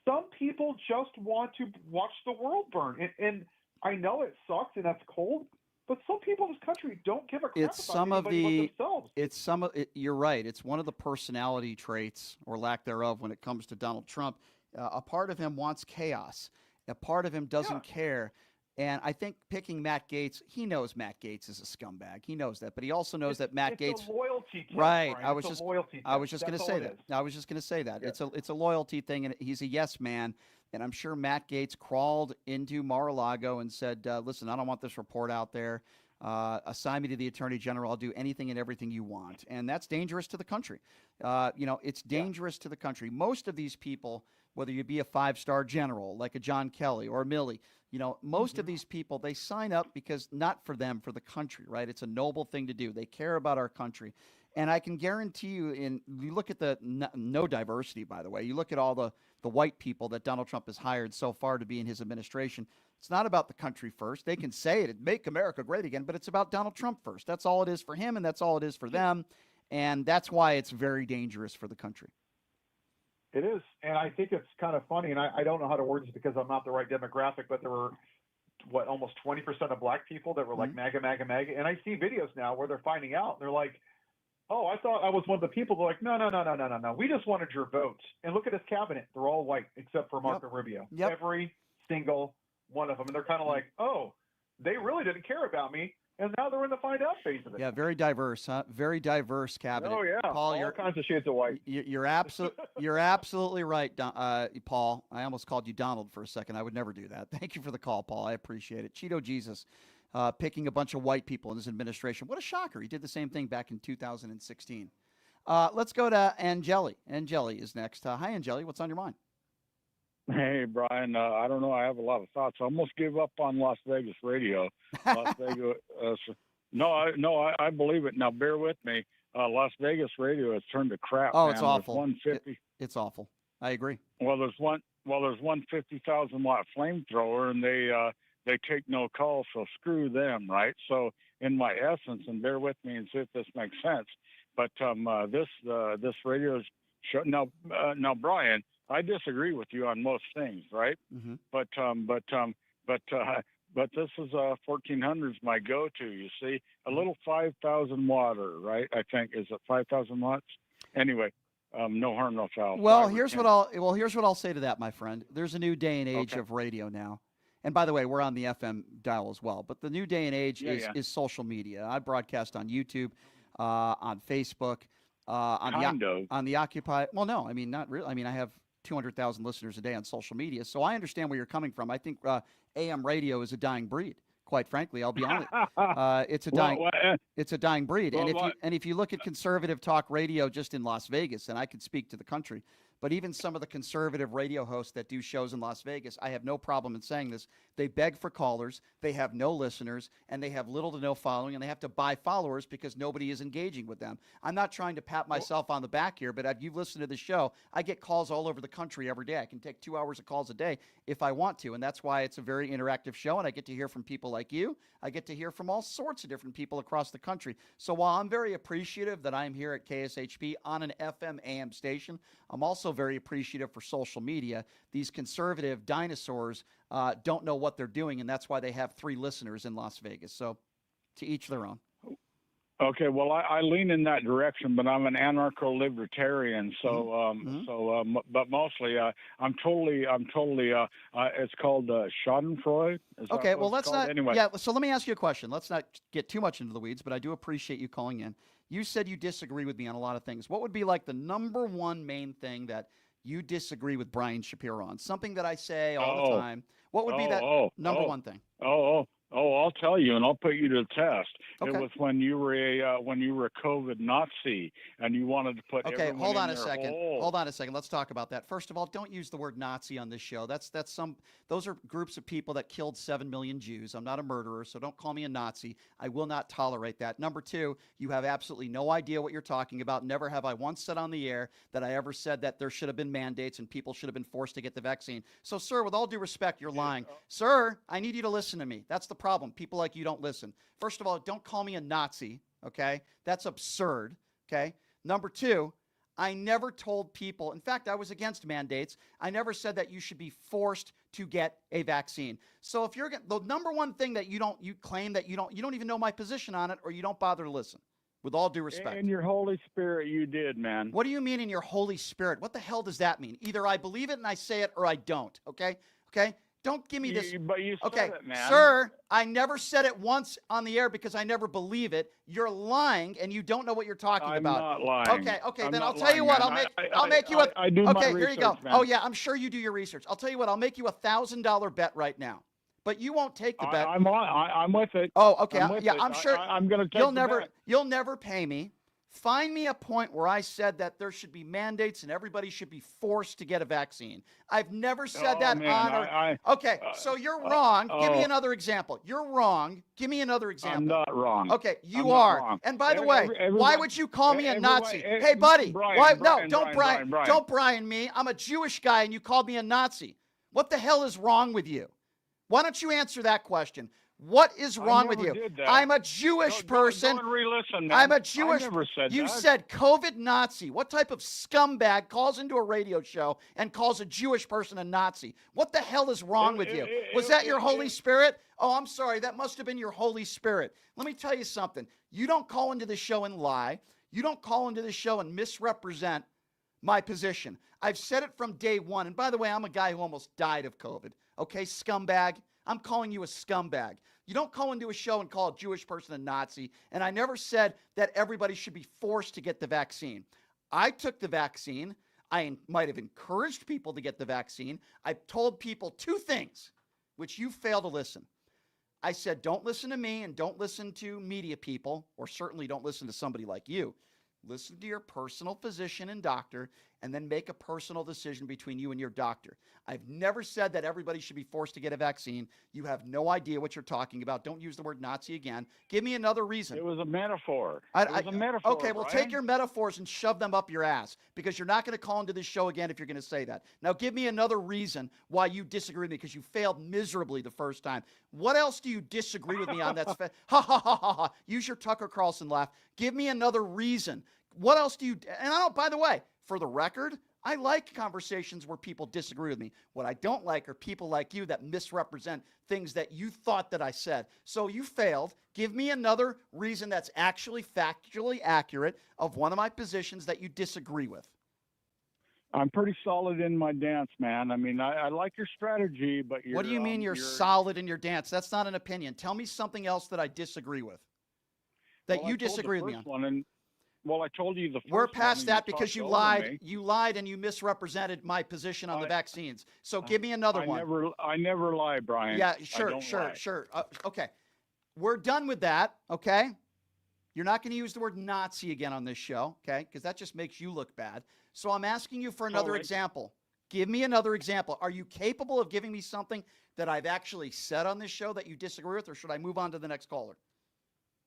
some people just want to watch the world burn. And I know it sucks and that's cold, but some people in this country don't give a crap about anybody but themselves. You're right. It's one of the personality traits or lack thereof when it comes to Donald Trump. A part of him wants chaos. A part of him doesn't care. And I think picking Matt Gaetz, he knows Matt Gaetz is a scumbag. He knows that, but he also knows that Matt Gaetz. It's a loyalty test, right? Brian. I was just going to say that. Is. I was just going to say that it's a loyalty thing, and he's a yes man. And I'm sure Matt Gaetz crawled into Mar-a-Lago and said, "Listen, I don't want this report out there. Assign me to the Attorney General. I'll do anything and everything you want." And that's dangerous to the country. It's dangerous to the country. Most of these people, whether you be a five-star general like a John Kelly or a Milley, most of these people, they sign up because not for them, for the country, right? It's a noble thing to do. They care about our country. And I can guarantee you, you look at the no diversity, by the way. You look at all the white people that Donald Trump has hired so far to be in his administration. It's not about the country first. They can say it, make America great again, but it's about Donald Trump first. That's all it is for him, and that's all it is for them. And that's why it's very dangerous for the country. It is, and I think it's kind of funny, and I don't know how to word this because I'm not the right demographic, but there were, almost 20% of black people that were like MAGA, MAGA, MAGA, and I see videos now where they're finding out, and they're like, oh, I thought I was one of the people. They're like, no, we just wanted your votes. And look at his cabinet. They're all white except for Marco Rubio. Every single one of them. And they're kind of like, oh, they really didn't care about me. And now they're in the find out phase of it. Yeah, very diverse, huh? Very diverse cabinet. Oh yeah, Paul, all kinds of shades of white. You're absolutely right, Paul. I almost called you Donald for a second. I would never do that. Thank you for the call, Paul. I appreciate it. Cheeto Jesus, picking a bunch of white people in his administration. What a shocker! He did the same thing back in 2016. Let's go to Angeli. Angeli is next. Hi, Angeli. What's on your mind? Hey, Brian, I don't know. I have a lot of thoughts. I almost gave up on Las Vegas radio. Las Vegas. I believe it. Now, bear with me. Las Vegas radio has turned to crap. Oh, man. it's awful. 150. It's awful. I agree. Well, there's one 50,000-watt flamethrower, and they take no calls, so screw them, right? So, in my essence, and bear with me and see if this makes sense. But this radio show now, Brian, I disagree with you on most things, right? Mm-hmm. But this is 1400's my go-to. You see, a little 5,000 water, right? I think is it 5,000 watts? Anyway, no harm, no foul. Well, here's what I'll say to that, my friend. There's a new day and age of radio now. And by the way, we're on the FM dial as well. But the new day and age is social media. I broadcast on YouTube, on Facebook, on the Occupy. Well, no, I mean not really. I mean I have 200,000 listeners a day on social media, so I understand where you're coming from. I think AM radio is a dying breed, Quite frankly, I'll be honest. It's a dying breed. And if you look at conservative talk radio just in Las Vegas, and I can speak to the country, but even some of the conservative radio hosts that do shows in Las Vegas, I have no problem in saying this. They beg for callers, they have no listeners, and they have little to no following, and they have to buy followers because nobody is engaging with them. I'm not trying to pat myself on the back here, but if you've listened to the show, I get calls all over the country every day. I can take 2 hours of calls a day if I want to, and that's why it's a very interactive show, and I get to hear from people like you. I get to hear from all sorts of different people across the country. So while I'm very appreciative that I'm here at KSHP on an FM AM station, I'm also very appreciative for social media. These conservative dinosaurs don't know what they're doing, and that's why they have 3 listeners in Las Vegas. So to each their own. Okay, well, I lean in that direction, but I'm an anarcho-libertarian. So, but mostly, I'm totally. It's called Schadenfreude. Okay, well, let's not. Anyway. Yeah, so let me ask you a question. Let's not get too much into the weeds, but I do appreciate you calling in. You said you disagree with me on a lot of things. What would be like the number one main thing that you disagree with Brian Shapiro on? Something that I say all the time. What would be that number one thing? I'll tell you, and I'll put you to the test. Okay. It was when you were a COVID Nazi, and you wanted to put Okay, everyone hold on in a their second. hole. Hold on a second. Let's talk about that. First of all, don't use the word Nazi on this show. Those are groups of people that killed 7 million Jews. I'm not a murderer, so don't call me a Nazi. I will not tolerate that. Number two, you have absolutely no idea what you're talking about. Never have I once said on the air that I ever said that there should have been mandates and people should have been forced to get the vaccine. So, sir, with all due respect, you're lying. Sir, I need you to listen to me. That's the problem. People like you don't listen. First of all, don't call me a Nazi, okay? That's absurd, okay? Number two, I never told people, in fact, I was against mandates. I never said that you should be forced to get a vaccine. So if you're the number one thing that you claim that you don't even know my position on it, or you don't bother to listen, with all due respect. In your Holy Spirit, you did, man. What do you mean in your Holy Spirit? What the hell does that mean? Either I believe it and I say it, or I don't, okay? Okay? Don't give me this. But you said it, man. Sir, I never said it once on the air because I never believe it. You're lying, and you don't know what you're talking about. I'm not lying. Okay. I'm then I'll not tell you lying, what. man. I'll make you a. I do my okay, here you go. research, man. Oh yeah, I'm sure you do your research. I'll tell you what. I'll make you $1,000 bet right now, but you won't take the bet. I'm with it. Oh, okay. I'm I'm sure. I'm going to take You'll the never. bet. You'll never pay me. Find me a point where I said that there should be mandates and everybody should be forced to get a vaccine. I've never said that man, okay, so you're wrong. Give me another example. You're wrong. Give me another example. I'm not wrong. Okay, you I'm not are. wrong. And by the way, why would you call me a Nazi? everybody- Hey, buddy. Brian, Don't Brian me. I'm a Jewish guy and you called me a Nazi. What the hell is wrong with you? Why don't you answer that question? What is wrong with you? I'm a Jewish person. Go and re-listen, man. I'm a Jewish. I never said you that. said COVID Nazi. What type of scumbag calls into a radio show and calls a Jewish person a Nazi? What the hell is wrong with you? Was that your Holy Spirit? Oh, I'm sorry. That must have been your Holy Spirit. Let me tell you something. You don't call into the show and lie. You don't call into the show and misrepresent my position. I've said it from day one. And by the way, I'm a guy who almost died of COVID. Okay, scumbag? I'm calling you a scumbag. You don't call into a show and call a Jewish person a Nazi. And I never said that everybody should be forced to get the vaccine. I took the vaccine. I might have encouraged people to get the vaccine. I told people 2 things, which you fail to listen. I said, don't listen to me and don't listen to media people, or certainly don't listen to somebody like you. Listen to your personal physician and doctor, and then make a personal decision between you and your doctor. I've never said that everybody should be forced to get a vaccine. You have no idea what you're talking about. Don't use the word Nazi again. Give me another reason. It was a metaphor. It was a metaphor. Okay, well, take your metaphors and shove them up your ass, because you're not going to call into this show again if you're going to say that. Now, give me another reason why you disagree with me, because you failed miserably the first time. What else do you disagree with me on? That's ha ha ha ha ha. Use your Tucker Carlson laugh. Give me another reason. What else do you? And I don't. By the way, for the record, I like conversations where people disagree with me. What I don't like are people like you that misrepresent things that you thought that I said. So you failed. Give me another reason that's actually factually accurate of one of my positions that you disagree with. I'm pretty solid in my dance, man. I mean, I like your strategy, but What do you mean you're solid in your dance? That's not an opinion. Tell me something else that I disagree with, that you disagree with me on. Well, I told you the first We're one, past and that you because talked you over lied. me. You lied and you misrepresented my position on the vaccines. So give me another one. I never lie, Brian. Yeah, I sure, don't sure, lie. sure. Okay. We're done with that, okay? You're not going to use the word Nazi again on this show, okay? Because that just makes you look bad. So I'm asking you for another example. Give me another example. Are you capable of giving me something that I've actually said on this show that you disagree with, or should I move on to the next caller?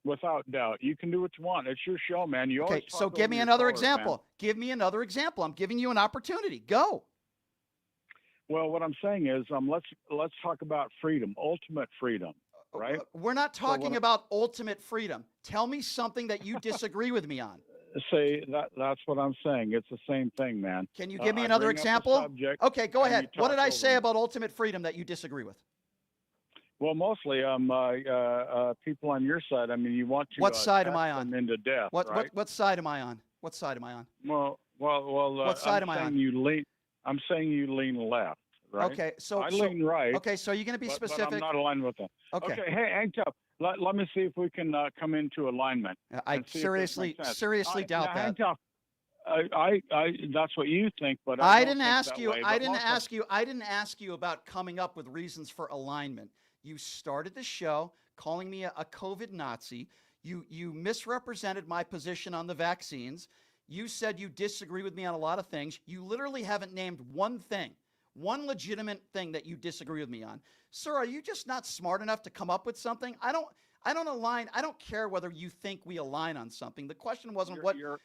Without doubt. You can do what you want. It's your show, man. You Okay, always so talk give over me your another callers, example. man. Give me another example. I'm giving you an opportunity. Go. Well, what I'm saying is, let's talk about freedom, ultimate freedom, right? We're not talking about ultimate freedom. Tell me something that you disagree with me on. Say that's what I'm saying. It's the same thing, man. Can you give me I another bring up the example? subject, Okay, go and ahead. you What did talk I over say me. about ultimate freedom that you disagree with? Well, mostly people on your side. I mean, you want to What side am tax I on? them into death, right? What side am I on? What side am I on? Well. What side am I on? I'm saying you lean left, right? Okay, so I lean right. Okay, so are you going to be specific? But I'm not aligned with them. Okay. Hey, hang tough. Let me see if we can come into alignment. I and see if this makes sense. seriously doubt now, that. Hang tough. I that's what you think, but I don't didn't think ask that you. way, I but didn't most of- ask you. I didn't ask you about coming up with reasons for alignment. You started the show calling me a COVID Nazi. You misrepresented my position on the vaccines. You said you disagree with me on a lot of things. You literally haven't named one thing, one legitimate thing that you disagree with me on. Sir, are you just not smart enough to come up with something? I don't align. I don't care whether you think we align on something. The question wasn't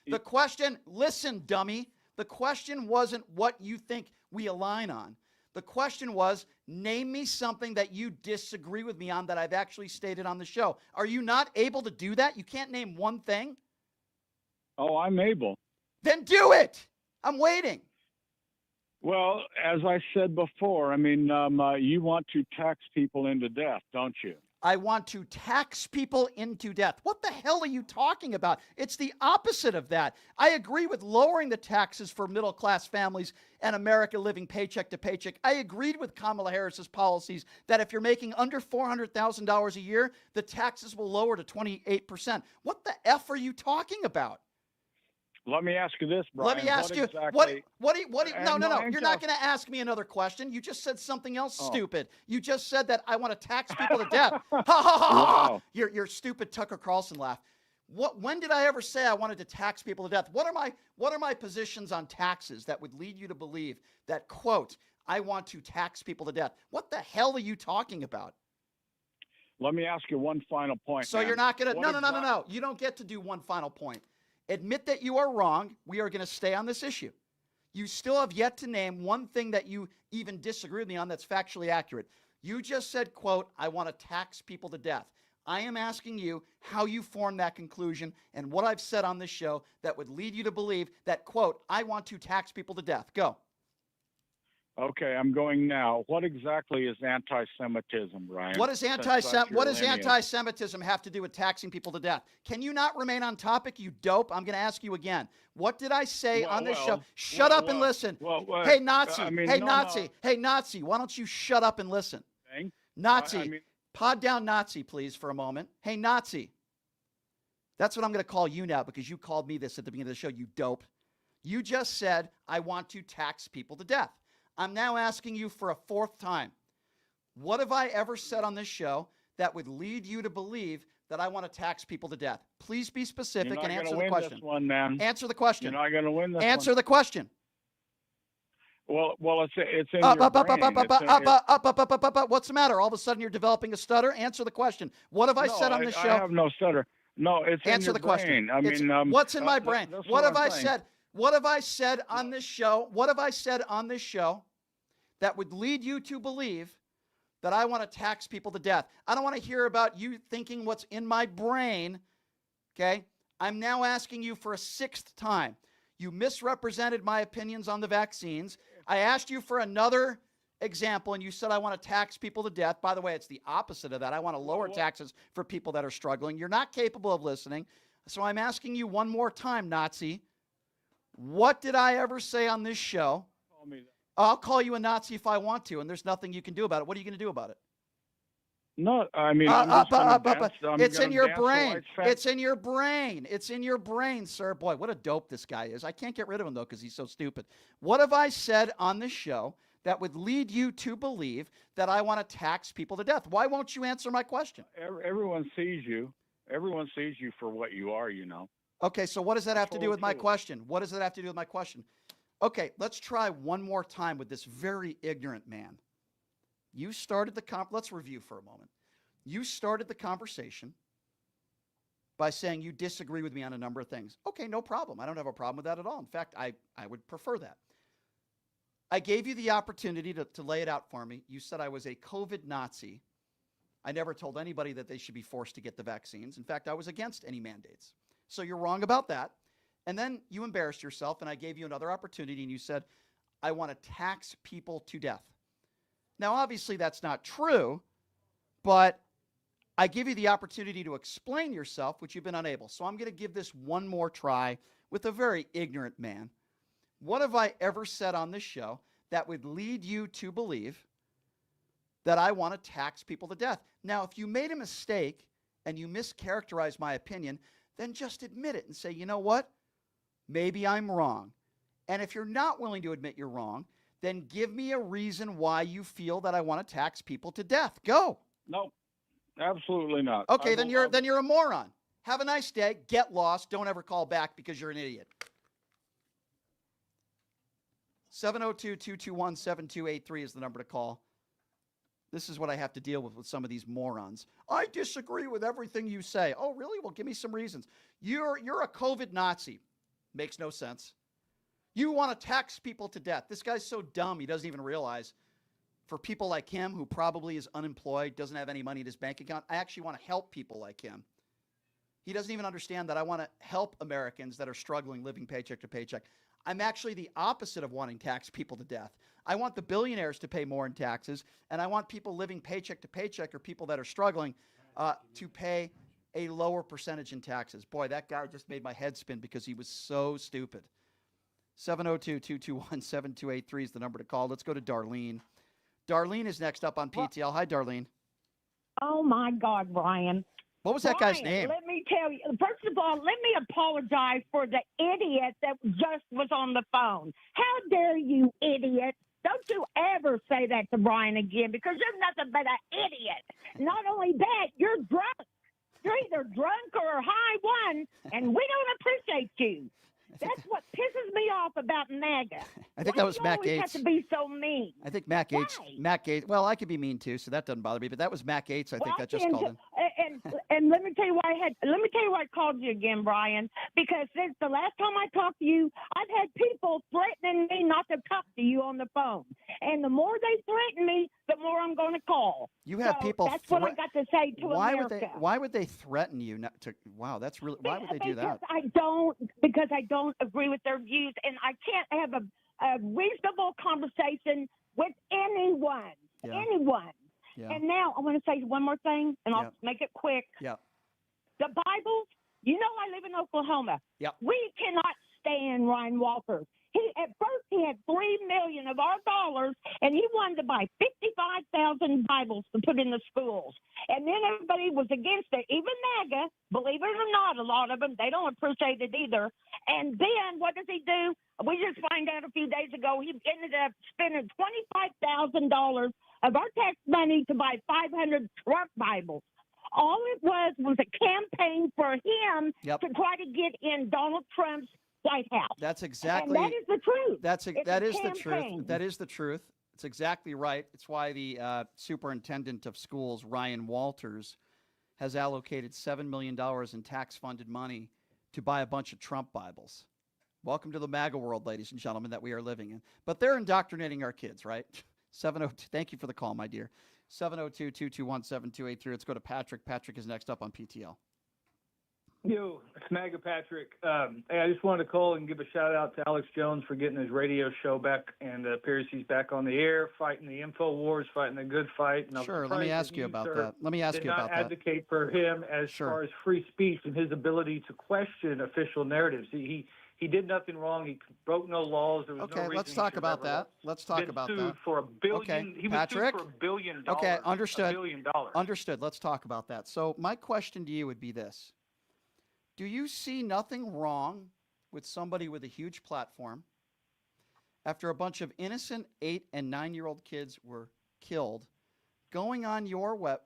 the question, listen, dummy. The question wasn't what you think we align on. The question was, name me something that you disagree with me on that I've actually stated on the show. Are you not able to do that? You can't name one thing? Oh, I'm able. Then do it. I'm waiting. Well, as I said before, I mean, you want to tax people into death, don't you? I want to tax people into death. What the hell are you talking about? It's the opposite of that. I agree with lowering the taxes for middle-class families and America living paycheck to paycheck. I agreed with Kamala Harris's policies that if you're making under $400,000 a year, the taxes will lower to 28%. What the F are you talking about? Let me ask you this, Brian. Let me ask you, exactly, no. You're not going to ask me another question. You just said something else stupid. You just said that I want to tax people to death. Ha, ha, ha, ha. Wow. Your stupid Tucker Carlson laugh. When did I ever say I wanted to tax people to death? What are my positions on taxes that would lead you to believe that, quote, I want to tax people to death? What the hell are you talking about? Let me ask you one final point. So man. you're not going to, What no. You don't get to do one final point. Admit that you are wrong. We are going to stay on this issue. You still have yet to name one thing that you even disagree with me on that's factually accurate. You just said, quote, I want to tax people to death. I am asking you how you formed that conclusion and what I've said on this show that would lead you to believe that, quote, I want to tax people to death. Go. Okay, I'm going now. What exactly is anti-Semitism, Ryan? What does anti-Semitism have to do with taxing people to death? Can you not remain on topic, you dope? I'm going to ask you again. What did I say on this show? Shut up and listen. Hey, Nazi. Hey, Nazi. Why don't you shut up and listen? Nazi. Pod down Nazi, please, for a moment. Hey, Nazi. That's what I'm going to call you now because you called me this at the beginning of the show, you dope. You just said, I want to tax people to death. I'm now asking you for a fourth time. What have I ever said on this show that would lead you to believe that I want to tax people to death? Please be specific and answer the question. This one, man. Answer the question. You're not going to win this Answer one. the question. Well, it's in your brain. What's the matter? All of a sudden you're developing a stutter? Answer the question. What have I said on this show? I have no stutter. No, it's Answer in your the question. brain. I mean, what's in my brain? That's What have I saying. said? What have I said on this show? What have I said on this show that would lead you to believe that I want to tax people to death? I don't want to hear about you thinking what's in my brain, okay? I'm now asking you for a sixth time. You misrepresented my opinions on the vaccines. I asked you for another example, and you said I want to tax people to death. By the way, it's the opposite of that. I want to lower taxes for people that are struggling. You're not capable of listening. So I'm asking you one more time, Nazi. What did I ever say on this show? I'll call you a Nazi if I want to, and there's nothing you can do about it. What are you going to do about it? No, I mean, I'm just going to dance. It's in your brain. It's in your brain. It's in your brain, sir. Boy, what a dope this guy is. I can't get rid of him, though, because he's so stupid. What have I said on this show that would lead you to believe that I want to tax people to death? Why won't you answer my question? Everyone sees you. Everyone sees you for what you are, you know. Okay, so what does that have to do with my question? What does that have to do with my question? Okay, let's try one more time with this very ignorant man. You started let's review for a moment. You started the conversation by saying you disagree with me on a number of things. Okay, no problem. I don't have a problem with that at all. In fact, I would prefer that. I gave you the opportunity to lay it out for me. You said I was a COVID Nazi. I never told anybody that they should be forced to get the vaccines. In fact, I was against any mandates. So you're wrong about that. And then you embarrassed yourself, and I gave you another opportunity, and you said, I want to tax people to death. Now, obviously, that's not true, but I give you the opportunity to explain yourself, which you've been unable. So I'm going to give this one more try with a very ignorant man. What have I ever said on this show that would lead you to believe that I want to tax people to death? Now, if you made a mistake and you mischaracterized my opinion, then just admit it and say, you know what? Maybe I'm wrong. And if you're not willing to admit you're wrong, then give me a reason why you feel that I want to tax people to death. Go. No, absolutely not. Okay, then you're a moron. Have a nice day. Get lost. Don't ever call back because you're an idiot. 702-221-7283 is the number to call. This is what I have to deal with some of these morons. I disagree with everything you say. Oh, really? Well, give me some reasons. You're a COVID Nazi. Makes no sense. You want to tax people to death. This guy's so dumb he doesn't even realize. For people like him, who probably is unemployed, doesn't have any money in his bank account, I actually want to help people like him. He doesn't even understand that I want to help Americans that are struggling living paycheck to paycheck. I'm actually the opposite of wanting to tax people to death. I want the billionaires to pay more in taxes, and I want people living paycheck to paycheck or people that are struggling to pay a lower percentage in taxes. Boy, that guy just made my head spin because he was so stupid. 702-221-7283 is the number to call. Let's go to Darlene. Darlene is next up on PTL. Hi, Darlene. Oh, my God, Brian. What was that guy's name? Let me tell you. First of all, let me apologize for the idiot that just was on the phone. How dare you, idiot? Don't you ever say that to Brian again, because you're nothing but an idiot. Not only that, you're drunk. You're either drunk or high one, and we don't appreciate you. That's what pisses me off about MAGA. I think that was Matt Gaetz. You have to be so mean. I think Matt Gaetz. Why? Matt Gaetz. Well, I could be mean too, so that doesn't bother me. But that was Matt Gaetz. I think that just called in. And let me tell you why I called you again, Brian. Because since the last time I talked to you, I've had people threatening me not to talk to you on the phone. And the more they threaten me, the more I'm going to call. You have people. That's what I got to say to America. Why would they threaten you not to? Wow, that's really. Why would they do that? Because I don't agree with their views, and I can't have a reasonable conversation with anyone. Yeah. Anyone. Yeah. And now I want to say one more thing, and I'll make it quick. Yeah. The Bible, you know I live in Oklahoma. Yep. We cannot stand Ryan Walters. At first he had $3 million of our dollars, and he wanted to buy 55,000 Bibles to put in the schools. And then everybody was against it, even MAGA. Believe it or not, a lot of them, they don't appreciate it either. And then what does he do? We just find out a few days ago he ended up spending $25,000 of our tax money to buy 500 Trump Bibles. All it was a campaign for him to try to get in Donald Trump's White House. That's exactly. And that is the truth. That is the truth. That is the truth. It's exactly right. It's why the superintendent of schools, Ryan Walters, has allocated $7 million in tax-funded money to buy a bunch of Trump Bibles. Welcome to the MAGA world, ladies and gentlemen, that we are living in. But they're indoctrinating our kids, right? 702. Thank you for the call, my dear. 702-221-7283. Let's go to Patrick. Patrick is next up on PTL. Yo, it's MAGA Patrick. Hey, I just wanted to call and give a shout out to Alex Jones for getting his radio show back, and appears he's back on the air, fighting the info wars, fighting the good fight. And sure, let me ask you about that. Let me ask you about that. Did not advocate for him as far as free speech and his ability to question official narratives. He He did nothing wrong. He broke no laws. There was no reason let's he talk should have about ever that. left. Let's talk Been about sued that. for $1 billion. Okay, He was Patrick? sued for $1 billion. Okay, understood. $1 billion. Understood. Let's talk about that. So my question to you would be this. Do you see nothing wrong with somebody with a huge platform after a bunch of innocent 8 and 9-year-old kids were killed going on your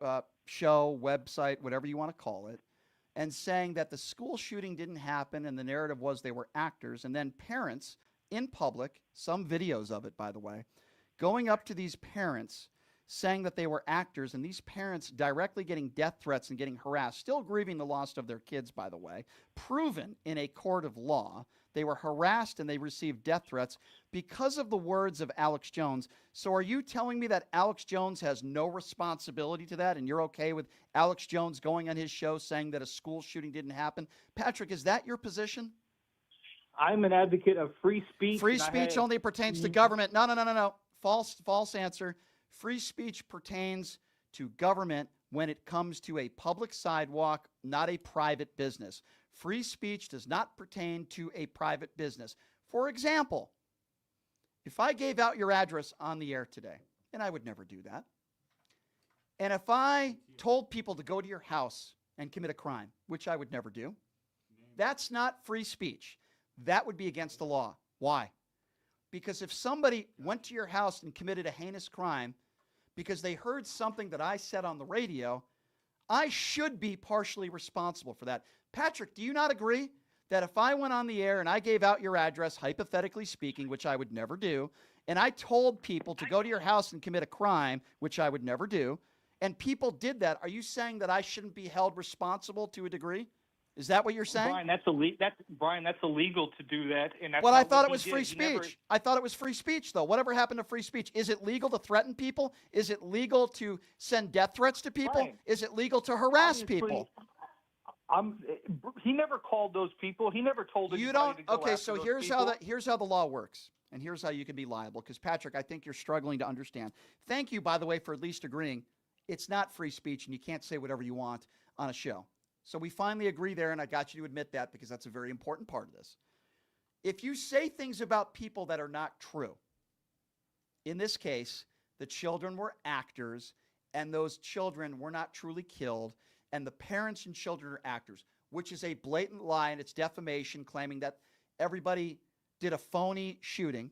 show, website, whatever you want to call it, and saying that the school shooting didn't happen and the narrative was they were actors, and then parents in public, some videos of it, by the way, going up to these parents saying that they were actors, and these parents directly getting death threats and getting harassed, still grieving the loss of their kids, by the way, proven in a court of law. They were harassed and they received death threats because of the words of Alex Jones. So are you telling me that Alex Jones has no responsibility to that, and you're okay with Alex Jones going on his show saying that a school shooting didn't happen? Patrick, is that your position? I'm an advocate of free speech. Free speech only pertains to government. No. False answer. Free speech pertains to government when it comes to a public sidewalk, not a private business. Free speech does not pertain to a private business. For example, if I gave out your address on the air today, and I would never do that, and if I told people to go to your house and commit a crime, which I would never do, that's not free speech. That would be against the law. Why? Because if somebody went to your house and committed a heinous crime because they heard something that I said on the radio, I should be partially responsible for that. Patrick, do you not agree that if I went on the air and I gave out your address, hypothetically speaking, which I would never do, and I told people to go to your house and commit a crime, which I would never do, and people did that, are you saying that I shouldn't be held responsible to a degree? Is that what you're saying? Brian, that's illegal to do that. And that's Well, I not thought what it he was did. free He never- speech. I thought it was free speech, though. Whatever happened to free speech? Is it legal to threaten people? Is it legal to send death threats to people? Right. Is it legal to harass Obviously, people? He never called those people. He never told You anybody don't. to go Okay, after so those here's people. how the law works, and here's how you can be liable. Because Patrick, I think you're struggling to understand. Thank you, by the way, for at least agreeing. It's not free speech, and you can't say whatever you want on a show. So we finally agree there, and I got you to admit that because that's a very important part of this. If you say things about people that are not true, in this case, the children were actors, and those children were not truly killed, and the parents and children are actors, which is a blatant lie, and it's defamation, claiming that everybody did a phony shooting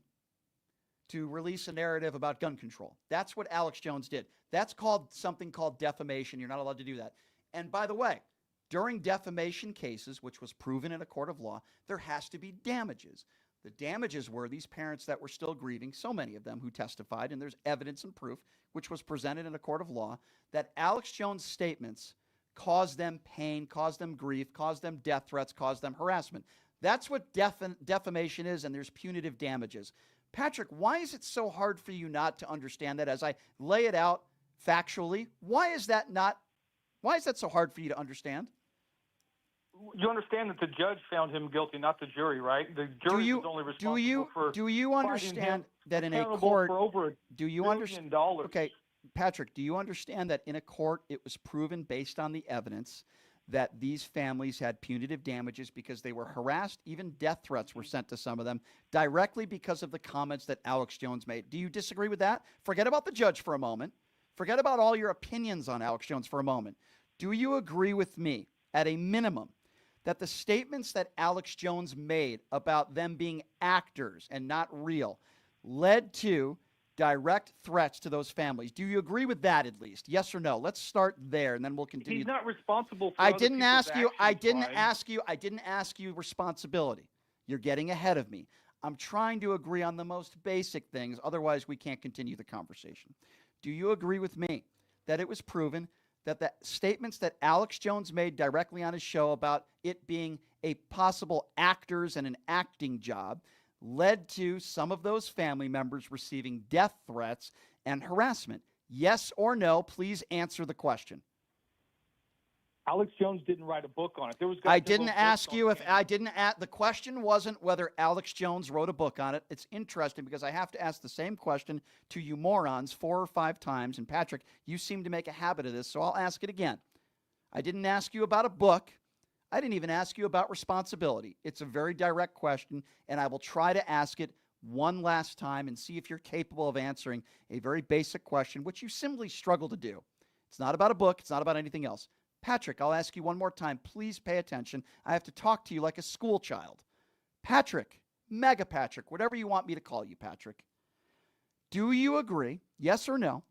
to release a narrative about gun control. That's what Alex Jones did. That's called something called defamation. You're not allowed to do that. And by the way, during defamation cases, which was proven in a court of law, there has to be damages. The damages were these parents that were still grieving, so many of them who testified, and there's evidence and proof, which was presented in a court of law, that Alex Jones' statements caused them pain, caused them grief, caused them death threats, caused them harassment. That's what defamation is, and there's punitive damages. Patrick, why is it so hard for you not to understand that as I lay it out factually? Why is that so hard for you to understand? You understand that the judge found him guilty, not the jury, right? The jury was only responsible for do you finding understand him that in a accountable court, for over do you $1 understand? billion? Okay, Patrick, do you understand that in a court it was proven based on the evidence that these families had punitive damages because they were harassed, even death threats were sent to some of them directly because of the comments that Alex Jones made? Do you disagree with that? Forget about the judge for a moment. Forget about all your opinions on Alex Jones for a moment. Do you agree with me, at a minimum, that the statements that Alex Jones made about them being actors and not real led to direct threats to those families? Do you agree with that at least? Yes or no? Let's start there, and then we'll continue. He's not responsible for I other didn't people's ask you. I actions, didn't Brian. ask you responsibility. You're getting ahead of me. I'm trying to agree on the most basic things. Otherwise, we can't continue the conversation. Do you agree with me that it was proven that the statements that Alex Jones made directly on his show about it being a possible actors and an acting job led to some of those family members receiving death threats and harassment? Yes or no? Please answer the question. Alex Jones didn't write a book on it. There was. I didn't ask you if I didn't. The question wasn't whether Alex Jones wrote a book on it. It's interesting because I have to ask the same question to you morons 4 or 5 times. And Patrick, you seem to make a habit of this, so I'll ask it again. I didn't ask you about a book. I didn't even ask you about responsibility. It's a very direct question, and I will try to ask it one last time and see if you're capable of answering a very basic question, which you simply struggle to do. It's not about a book. It's not about anything else. Patrick, I'll ask you one more time. Please pay attention. I have to talk to you like a school child. Patrick, Mega Patrick, whatever you want me to call you, Patrick. Do you agree, yes or no,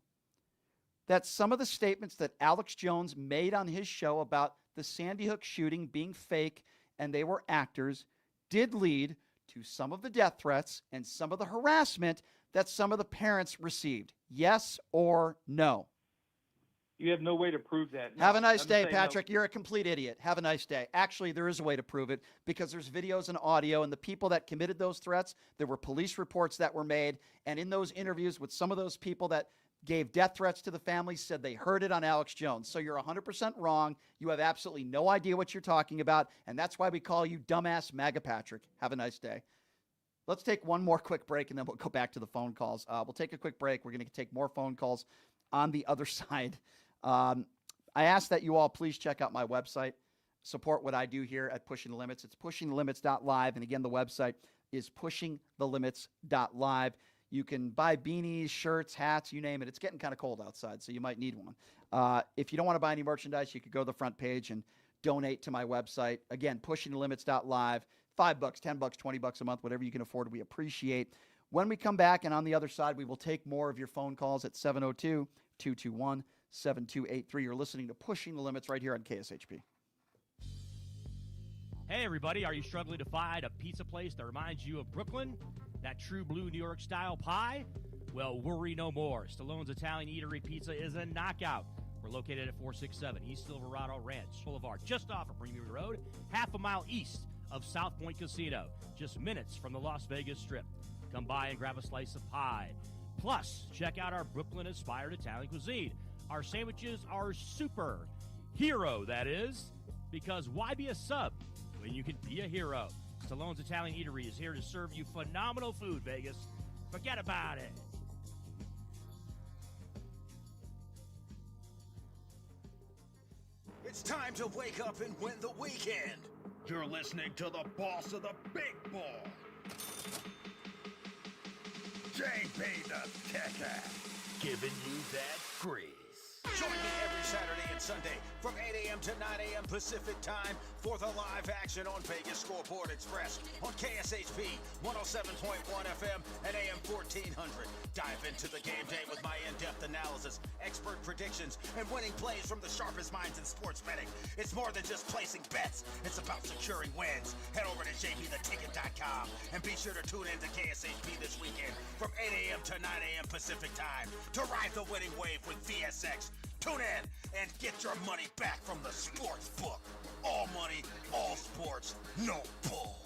that some of the statements that Alex Jones made on his show about the Sandy Hook shooting being fake and they were actors did lead to some of the death threats and some of the harassment that some of the parents received? Yes or no? You have no way to prove that. No, Have a nice I'm day, saying Patrick. no. You're a complete idiot. Have a nice day. Actually, there is a way to prove it because there's videos and audio, and the people that committed those threats, there were police reports that were made, and in those interviews with some of those people that gave death threats to the families said they heard it on Alex Jones. So you're 100% wrong. You have absolutely no idea what you're talking about, and that's why we call you dumbass MAGA Patrick. Have a nice day. Let's take one more quick break, and then we'll go back to the phone calls. We'll take a quick break. We're going to take more phone calls on the other side. I ask that you all please check out my website, support what I do here at Pushing the Limits. It's pushingthelimits.live, and again, the website is pushingthelimits.live. You can buy beanies, shirts, hats, you name it. It's getting kind of cold outside, so you might need one. If you don't want to buy any merchandise, you could go to the front page and donate to my website. Again, pushingthelimits.live. $5, $10, $20 a month, whatever you can afford, we appreciate. When we come back, and on the other side, we will take more of your phone calls at 702-221-7283. You're listening to Pushing the Limits right here on KSHP. Hey, everybody, are you struggling to find a pizza place that reminds you of Brooklyn? That true blue New York style pie? Well, worry no more. Stallone's Italian Eatery Pizza is a knockout. We're located at 467 East Silverado Ranch Boulevard, just off of Premier Road, half a mile east of South Point Casino, just minutes from the Las Vegas Strip. Come by and grab a slice of pie. Plus, check out our Brooklyn-inspired Italian cuisine. Our sandwiches are super. Hero, that is. Because why be a sub when you can be a hero? Stallone's Italian Eatery is here to serve you phenomenal food, Vegas. Forget about it. It's time to wake up and win the weekend. You're listening to the boss of the big ball, JB the Kicker, giving you that grease. Join me every Saturday and Sunday from 8 a.m. to 9 a.m. Pacific time for the live action on Vegas Scoreboard Express on KSHP 107.1 FM and AM 1400. Dive into the game day with my in-depth analysis, expert predictions, and winning plays from the sharpest minds in sports betting. It's more than just placing bets. It's about securing wins. Head over to jbtheticket.com and be sure to tune in to KSHP this weekend from 8 a.m. to 9 a.m. Pacific time to ride the winning wave with VSX. Tune in and get your money back from the sports book. All money, all sports, no bull.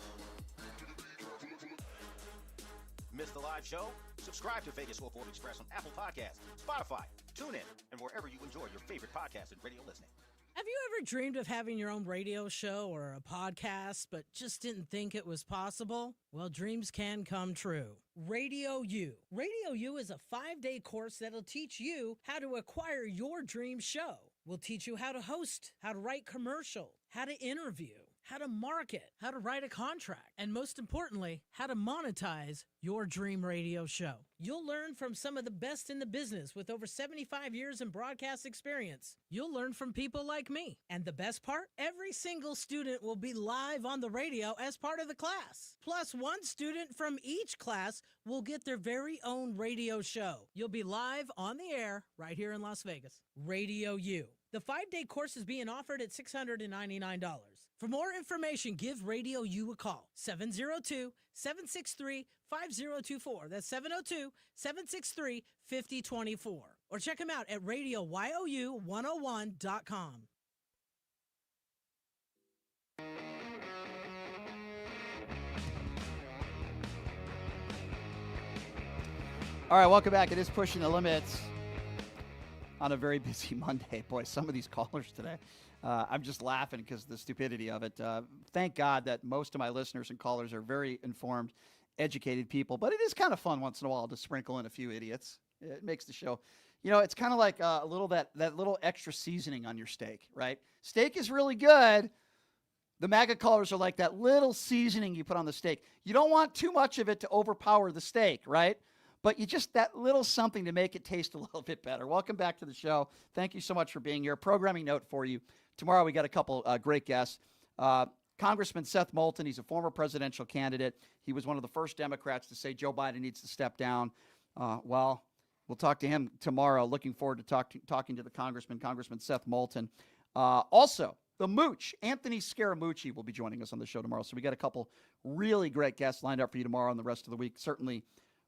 Miss the live show? Subscribe to Vegas Scoreboard Express on Apple Podcasts, Spotify, TuneIn, and wherever you enjoy your favorite podcasts and radio listening. Have you ever dreamed of having your own radio show or a podcast, but just didn't think it was possible? Well, dreams can come true. Radio U. Radio U is a 5-day course that'll teach you how to acquire your dream show. We'll teach you how to host, how to write commercial, how to interview, how to market, how to write a contract, and most importantly, how to monetize your dream radio show. You'll learn from some of the best in the business with over 75 years in broadcast experience. You'll learn from people like me. And the best part? Every single student will be live on the radio as part of the class. Plus, one student from each class will get their very own radio show. You'll be live on the air right here in Las Vegas. Radio U. The 5-day course is being offered at $699. For more information, give Radio U a call. 702-763-5024. That's 702-763-5024. Or check them out at RadioYOU101.com. All right, welcome back. It is Pushing the Limits on a very busy Monday. Boy, some of these callers today. I'm just laughing because of the stupidity of it. Thank God that most of my listeners and callers are very informed, educated people. But it is kind of fun once in a while to sprinkle in a few idiots. It makes the show. You know, it's kind of like a little that little extra seasoning on your steak, right? Steak is really good, The MAGA colors are like that little seasoning you put on the steak. You don't want too much of it to overpower the steak, right? But you just that little something to make it taste a little bit better. Welcome back to the show. Thank you so much for being here. Programming note for you. Tomorrow we got a couple great guests. Congressman Seth Moulton, he's a former presidential candidate. He was one of the first Democrats to say Joe Biden needs to step down. Well, we'll talk to him tomorrow. Looking forward to talking to the Congressman Seth Moulton. Also, the Mooch, Anthony Scaramucci, will be joining us on the show tomorrow. So we got a couple really great guests lined up for you tomorrow and the rest of the week. Certainly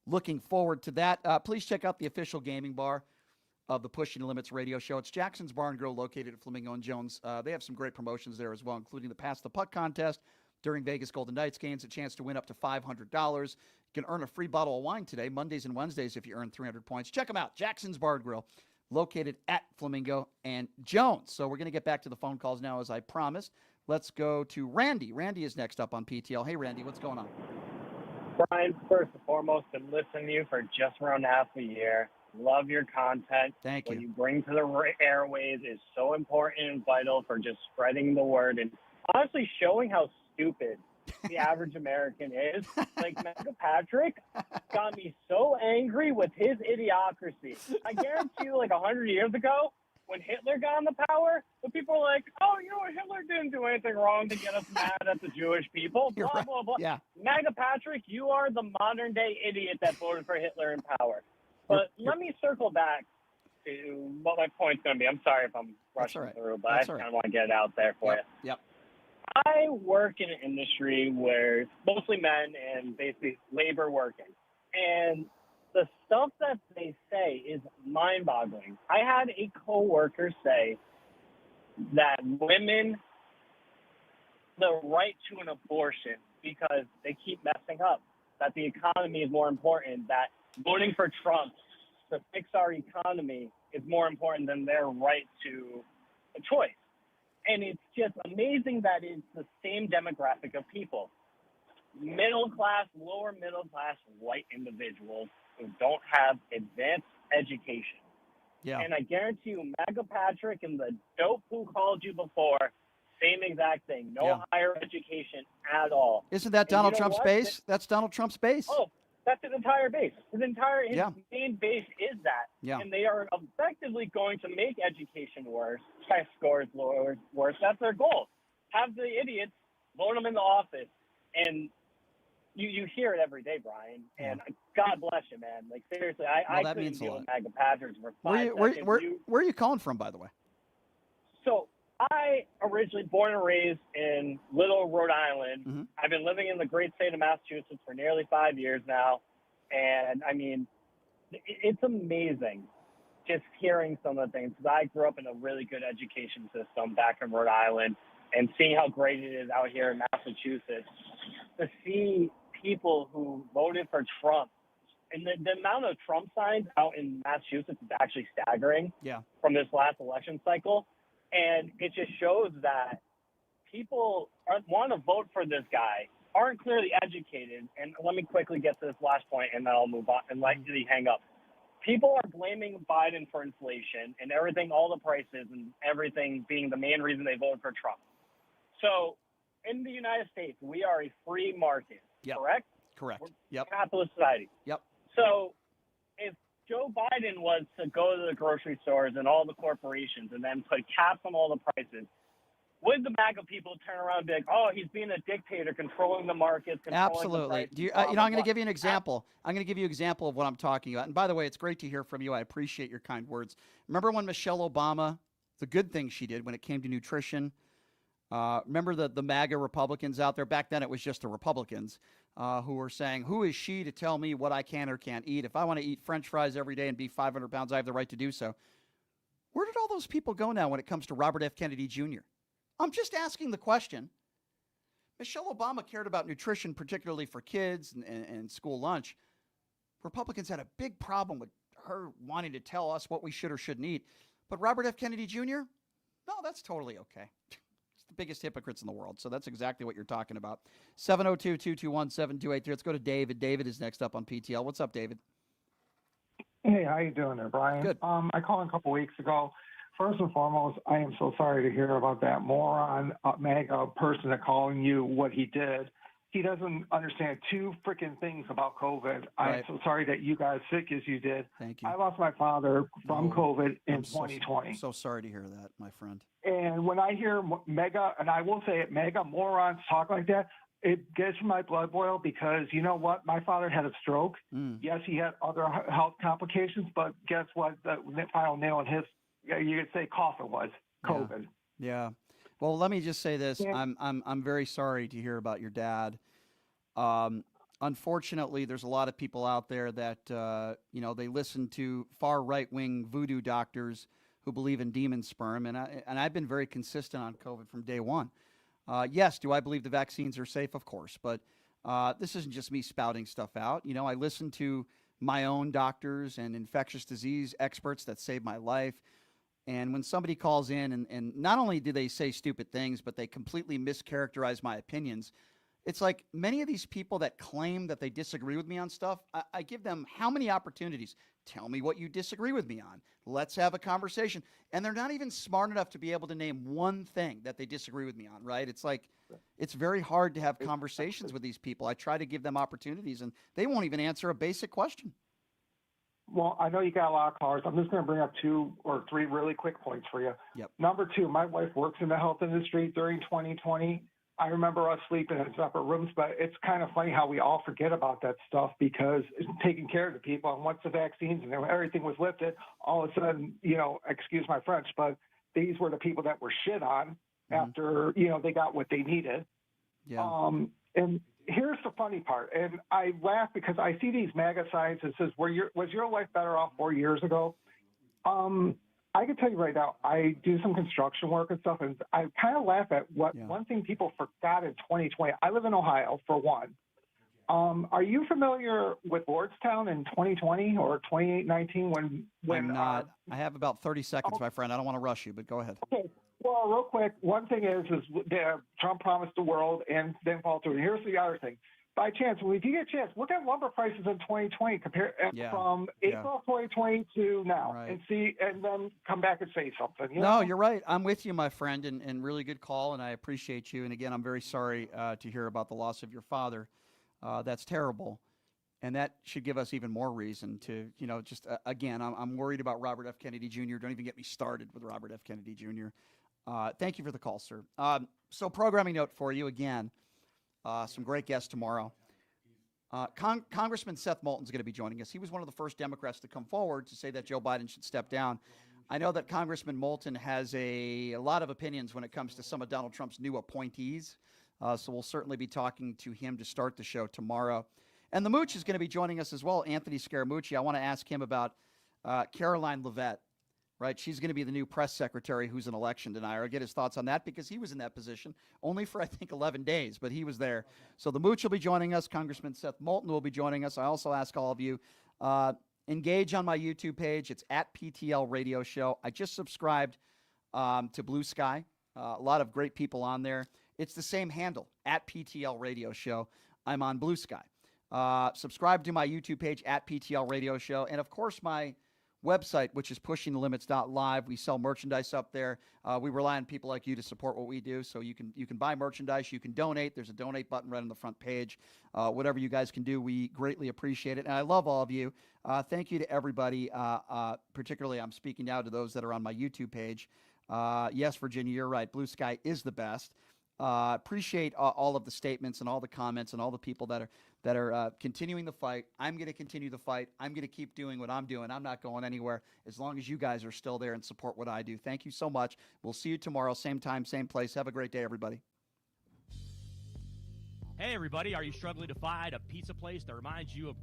looking forward to that. Please check out the official gaming bar of the Pushing the Limits radio show. It's Jackson's Bar and Grill located at Flamingo and Jones. They have some great promotions there as well, including the Pass the Puck contest during Vegas Golden Knights games, a chance to win up to $500. You can earn a free bottle of wine today, Mondays and Wednesdays, if you earn 300 points. Check them out, Jackson's Bar and Grill, located at Flamingo and Jones. So we're going to get back to the phone calls now, as I promised. Let's go to Randy. Randy is next up on PTL. Hey, Randy, what's going on? Brian, first and foremost, been listening to you for just around half a year. Love your content. Thank you. What you bring to the airways is so important and vital for just spreading the word and honestly showing how stupid the average American is. Like, Mega Patrick got me so angry with his idiocracy. I guarantee you, like 100 years ago, when Hitler got in the power, the people were like, oh, you know what, Hitler didn't do anything wrong to get us mad at the Jewish people, blah, right. blah, blah. Yeah. Mega Patrick, you are the modern-day idiot that voted for Hitler in power. But let me circle back to what my point's going to be. I'm sorry if I'm rushing through, but I just kind of want to get it out there for you. Yep. I work in an industry where it's mostly men and basically labor working. And the stuff that they say is mind-boggling. I had a coworker say that women the right to an abortion because they keep messing up, that the economy is more important, that voting for Trump to fix our economy is more important than their right to a choice. And it's just amazing that it's the same demographic of people. Middle class, lower middle class, white individuals who don't have advanced education. Yeah. And I guarantee you, MAGA Patrick and the dope who called you before, same exact thing. No higher education at all. Isn't that Donald Trump's base? That's Donald Trump's base. Oh, that's his entire base. His main base is that. Yeah. And they are effectively going to make education worse, test scores worse. That's their goal. Have the idiots, vote them in the office. And you hear it every day, Brian. And God bless you, man. Like, seriously, I couldn't deal with MAGA Patrick for 5 seconds. Where are you calling from, by the way? So I originally born and raised in Little, Rhode Island. Mm-hmm. I've been living in the great state of Massachusetts for nearly 5 years now. And, I mean, it's amazing just hearing some of the things. Because I grew up in a really good education system back in Rhode Island and seeing how great it is out here in Massachusetts. To see people who voted for Trump, and the amount of Trump signs out in Massachusetts is actually staggering from this last election cycle. And it just shows that people want to vote for this guy, aren't clearly educated. And let me quickly get to this last point, and then I'll move on and likely hang up. People are blaming Biden for inflation and everything, all the prices and everything being the main reason they voted for Trump. So in the United States, we are a free market, correct? Correct. We're a capitalist society. Yep. So if Joe Biden was to go to the grocery stores and all the corporations and then put caps on all the prices, would the MAGA people turn around and be like, oh, he's being a dictator, controlling the markets, controlling Absolutely. the prices, I'm going to give you an example. I'm going to give you an example of what I'm talking about. And by the way, it's great to hear from you. I appreciate your kind words. Remember when Michelle Obama, the good thing she did when it came to nutrition? Remember the MAGA Republicans out there? Back then it was just the Republicans who were saying, who is she to tell me what I can or can't eat? If I want to eat French fries every day and be 500 pounds, I have the right to do so. Where did all those people go now when it comes to Robert F. Kennedy Jr.? I'm just asking the question. Michelle Obama cared about nutrition, particularly for kids and school lunch. Republicans had a big problem with her wanting to tell us what we should or shouldn't eat. But Robert F. Kennedy Jr., no, that's totally okay. The biggest hypocrites in the world. So that's exactly what you're talking about. 702-221-7283. Let's go to David. David is next up on PTL. What's up, David? Hey, how you doing there, Brian? Good. I called a couple weeks ago. First and foremost, I am so sorry to hear about that moron, MAGA person that calling you what he did. He doesn't understand two freaking things about COVID. I'm so sorry that you got as sick as you did. Thank you. I lost my father from COVID in 2020. So sorry to hear that, my friend. And when I hear mega, and I will say it, mega morons talk like that, it gets my blood boil because you know what? My father had a stroke. Yes, he had other health complications, but guess what? The final nail in his, you could say, coffin was COVID. Yeah. Well, let me just say this. I'm very sorry to hear about your dad. Unfortunately, there's a lot of people out there that, they listen to far right-wing voodoo doctors who believe in demon sperm. And I've been very consistent on COVID from day one. Yes, do I believe the vaccines are safe? Of course. But this isn't just me spouting stuff out. I listen to my own doctors and infectious disease experts that saved my life. And when somebody calls in and not only do they say stupid things, but they completely mischaracterize my opinions, it's like many of these people that claim that they disagree with me on stuff, I give them how many opportunities? Tell me what you disagree with me on. Let's have a conversation. And they're not even smart enough to be able to name one thing that they disagree with me on, right? It's like, it's very hard to have conversations with these people. I try to give them opportunities, and they won't even answer a basic question. Well, I know you got a lot of callers. I'm just going to bring up 2 or 3 really quick points for you. Yep. Number 2, my wife works in the health industry during 2020. I remember us sleeping in separate rooms, but it's kind of funny how we all forget about that stuff because it's taking care of the people. And once the vaccines and everything was lifted, all of a sudden, excuse my French, but these were the people that were shit on after, they got what they needed. Yeah. And here's the funny part, and I laugh because I see these MAGA signs that says, was your life better off 4 years ago? I can tell you right now, I do some construction work and stuff, and I kind of laugh at one thing people forgot in 2020. I live in Ohio, for one. Are you familiar with Lordstown in 2020 or 2019 when I'm not. I have about 30 seconds, my friend. I don't want to rush you, but go ahead. Okay. Well, real quick, one thing is Trump promised the world and then followed through. And here's the other thing. By chance, if you get a chance, look at lumber prices in 2020 from April 2020 to now, and see, and then come back and say something. No, you're right. I'm with you, my friend, and really good call, and I appreciate you. And again, I'm very sorry to hear about the loss of your father. That's terrible, and that should give us even more reason to, again, I'm worried about Robert F. Kennedy Jr. Don't even get me started with Robert F. Kennedy Jr. Thank you for the call, sir. So programming note for you again. Some great guests tomorrow. Congressman Seth Moulton's going to be joining us. He was one of the first Democrats to come forward to say that Joe Biden should step down. I know that Congressman Moulton has a lot of opinions when it comes to some of Donald Trump's new appointees. So we'll certainly be talking to him to start the show tomorrow. And the Mooch is going to be joining us as well, Anthony Scaramucci. I want to ask him about Karoline Leavitt. Right, she's going to be the new press secretary who's an election denier. I'll get his thoughts on that because he was in that position only for, I think, 11 days, but he was there. So the Mooch will be joining us. Congressman Seth Moulton will be joining us. I also ask all of you, engage on my YouTube page. It's at PTL Radio Show. I just subscribed to Blue Sky. A lot of great people on there. It's the same handle, at PTL Radio Show. I'm on Blue Sky. Subscribe to my YouTube page, at PTL Radio Show. And, of course, my website, which is pushingthelimits.live. We sell merchandise up there. We rely on people like you to support what we do. So you can buy merchandise. You can donate. There's a donate button right on the front page. Whatever you guys can do, we greatly appreciate it. And I love all of you. Thank you to everybody. Particularly, I'm speaking now to those that are on my YouTube page. Yes, Virginia, you're right. Blue Sky is the best. Appreciate all of the statements and all the comments and all the people that are continuing the fight. I'm going to continue the fight. I'm going to keep doing what I'm doing. I'm not going anywhere as long as you guys are still there and support what I do. Thank you so much. We'll see you tomorrow, same time, same place. Have a great day, everybody. Hey, everybody. Are you struggling to find a pizza place that reminds you of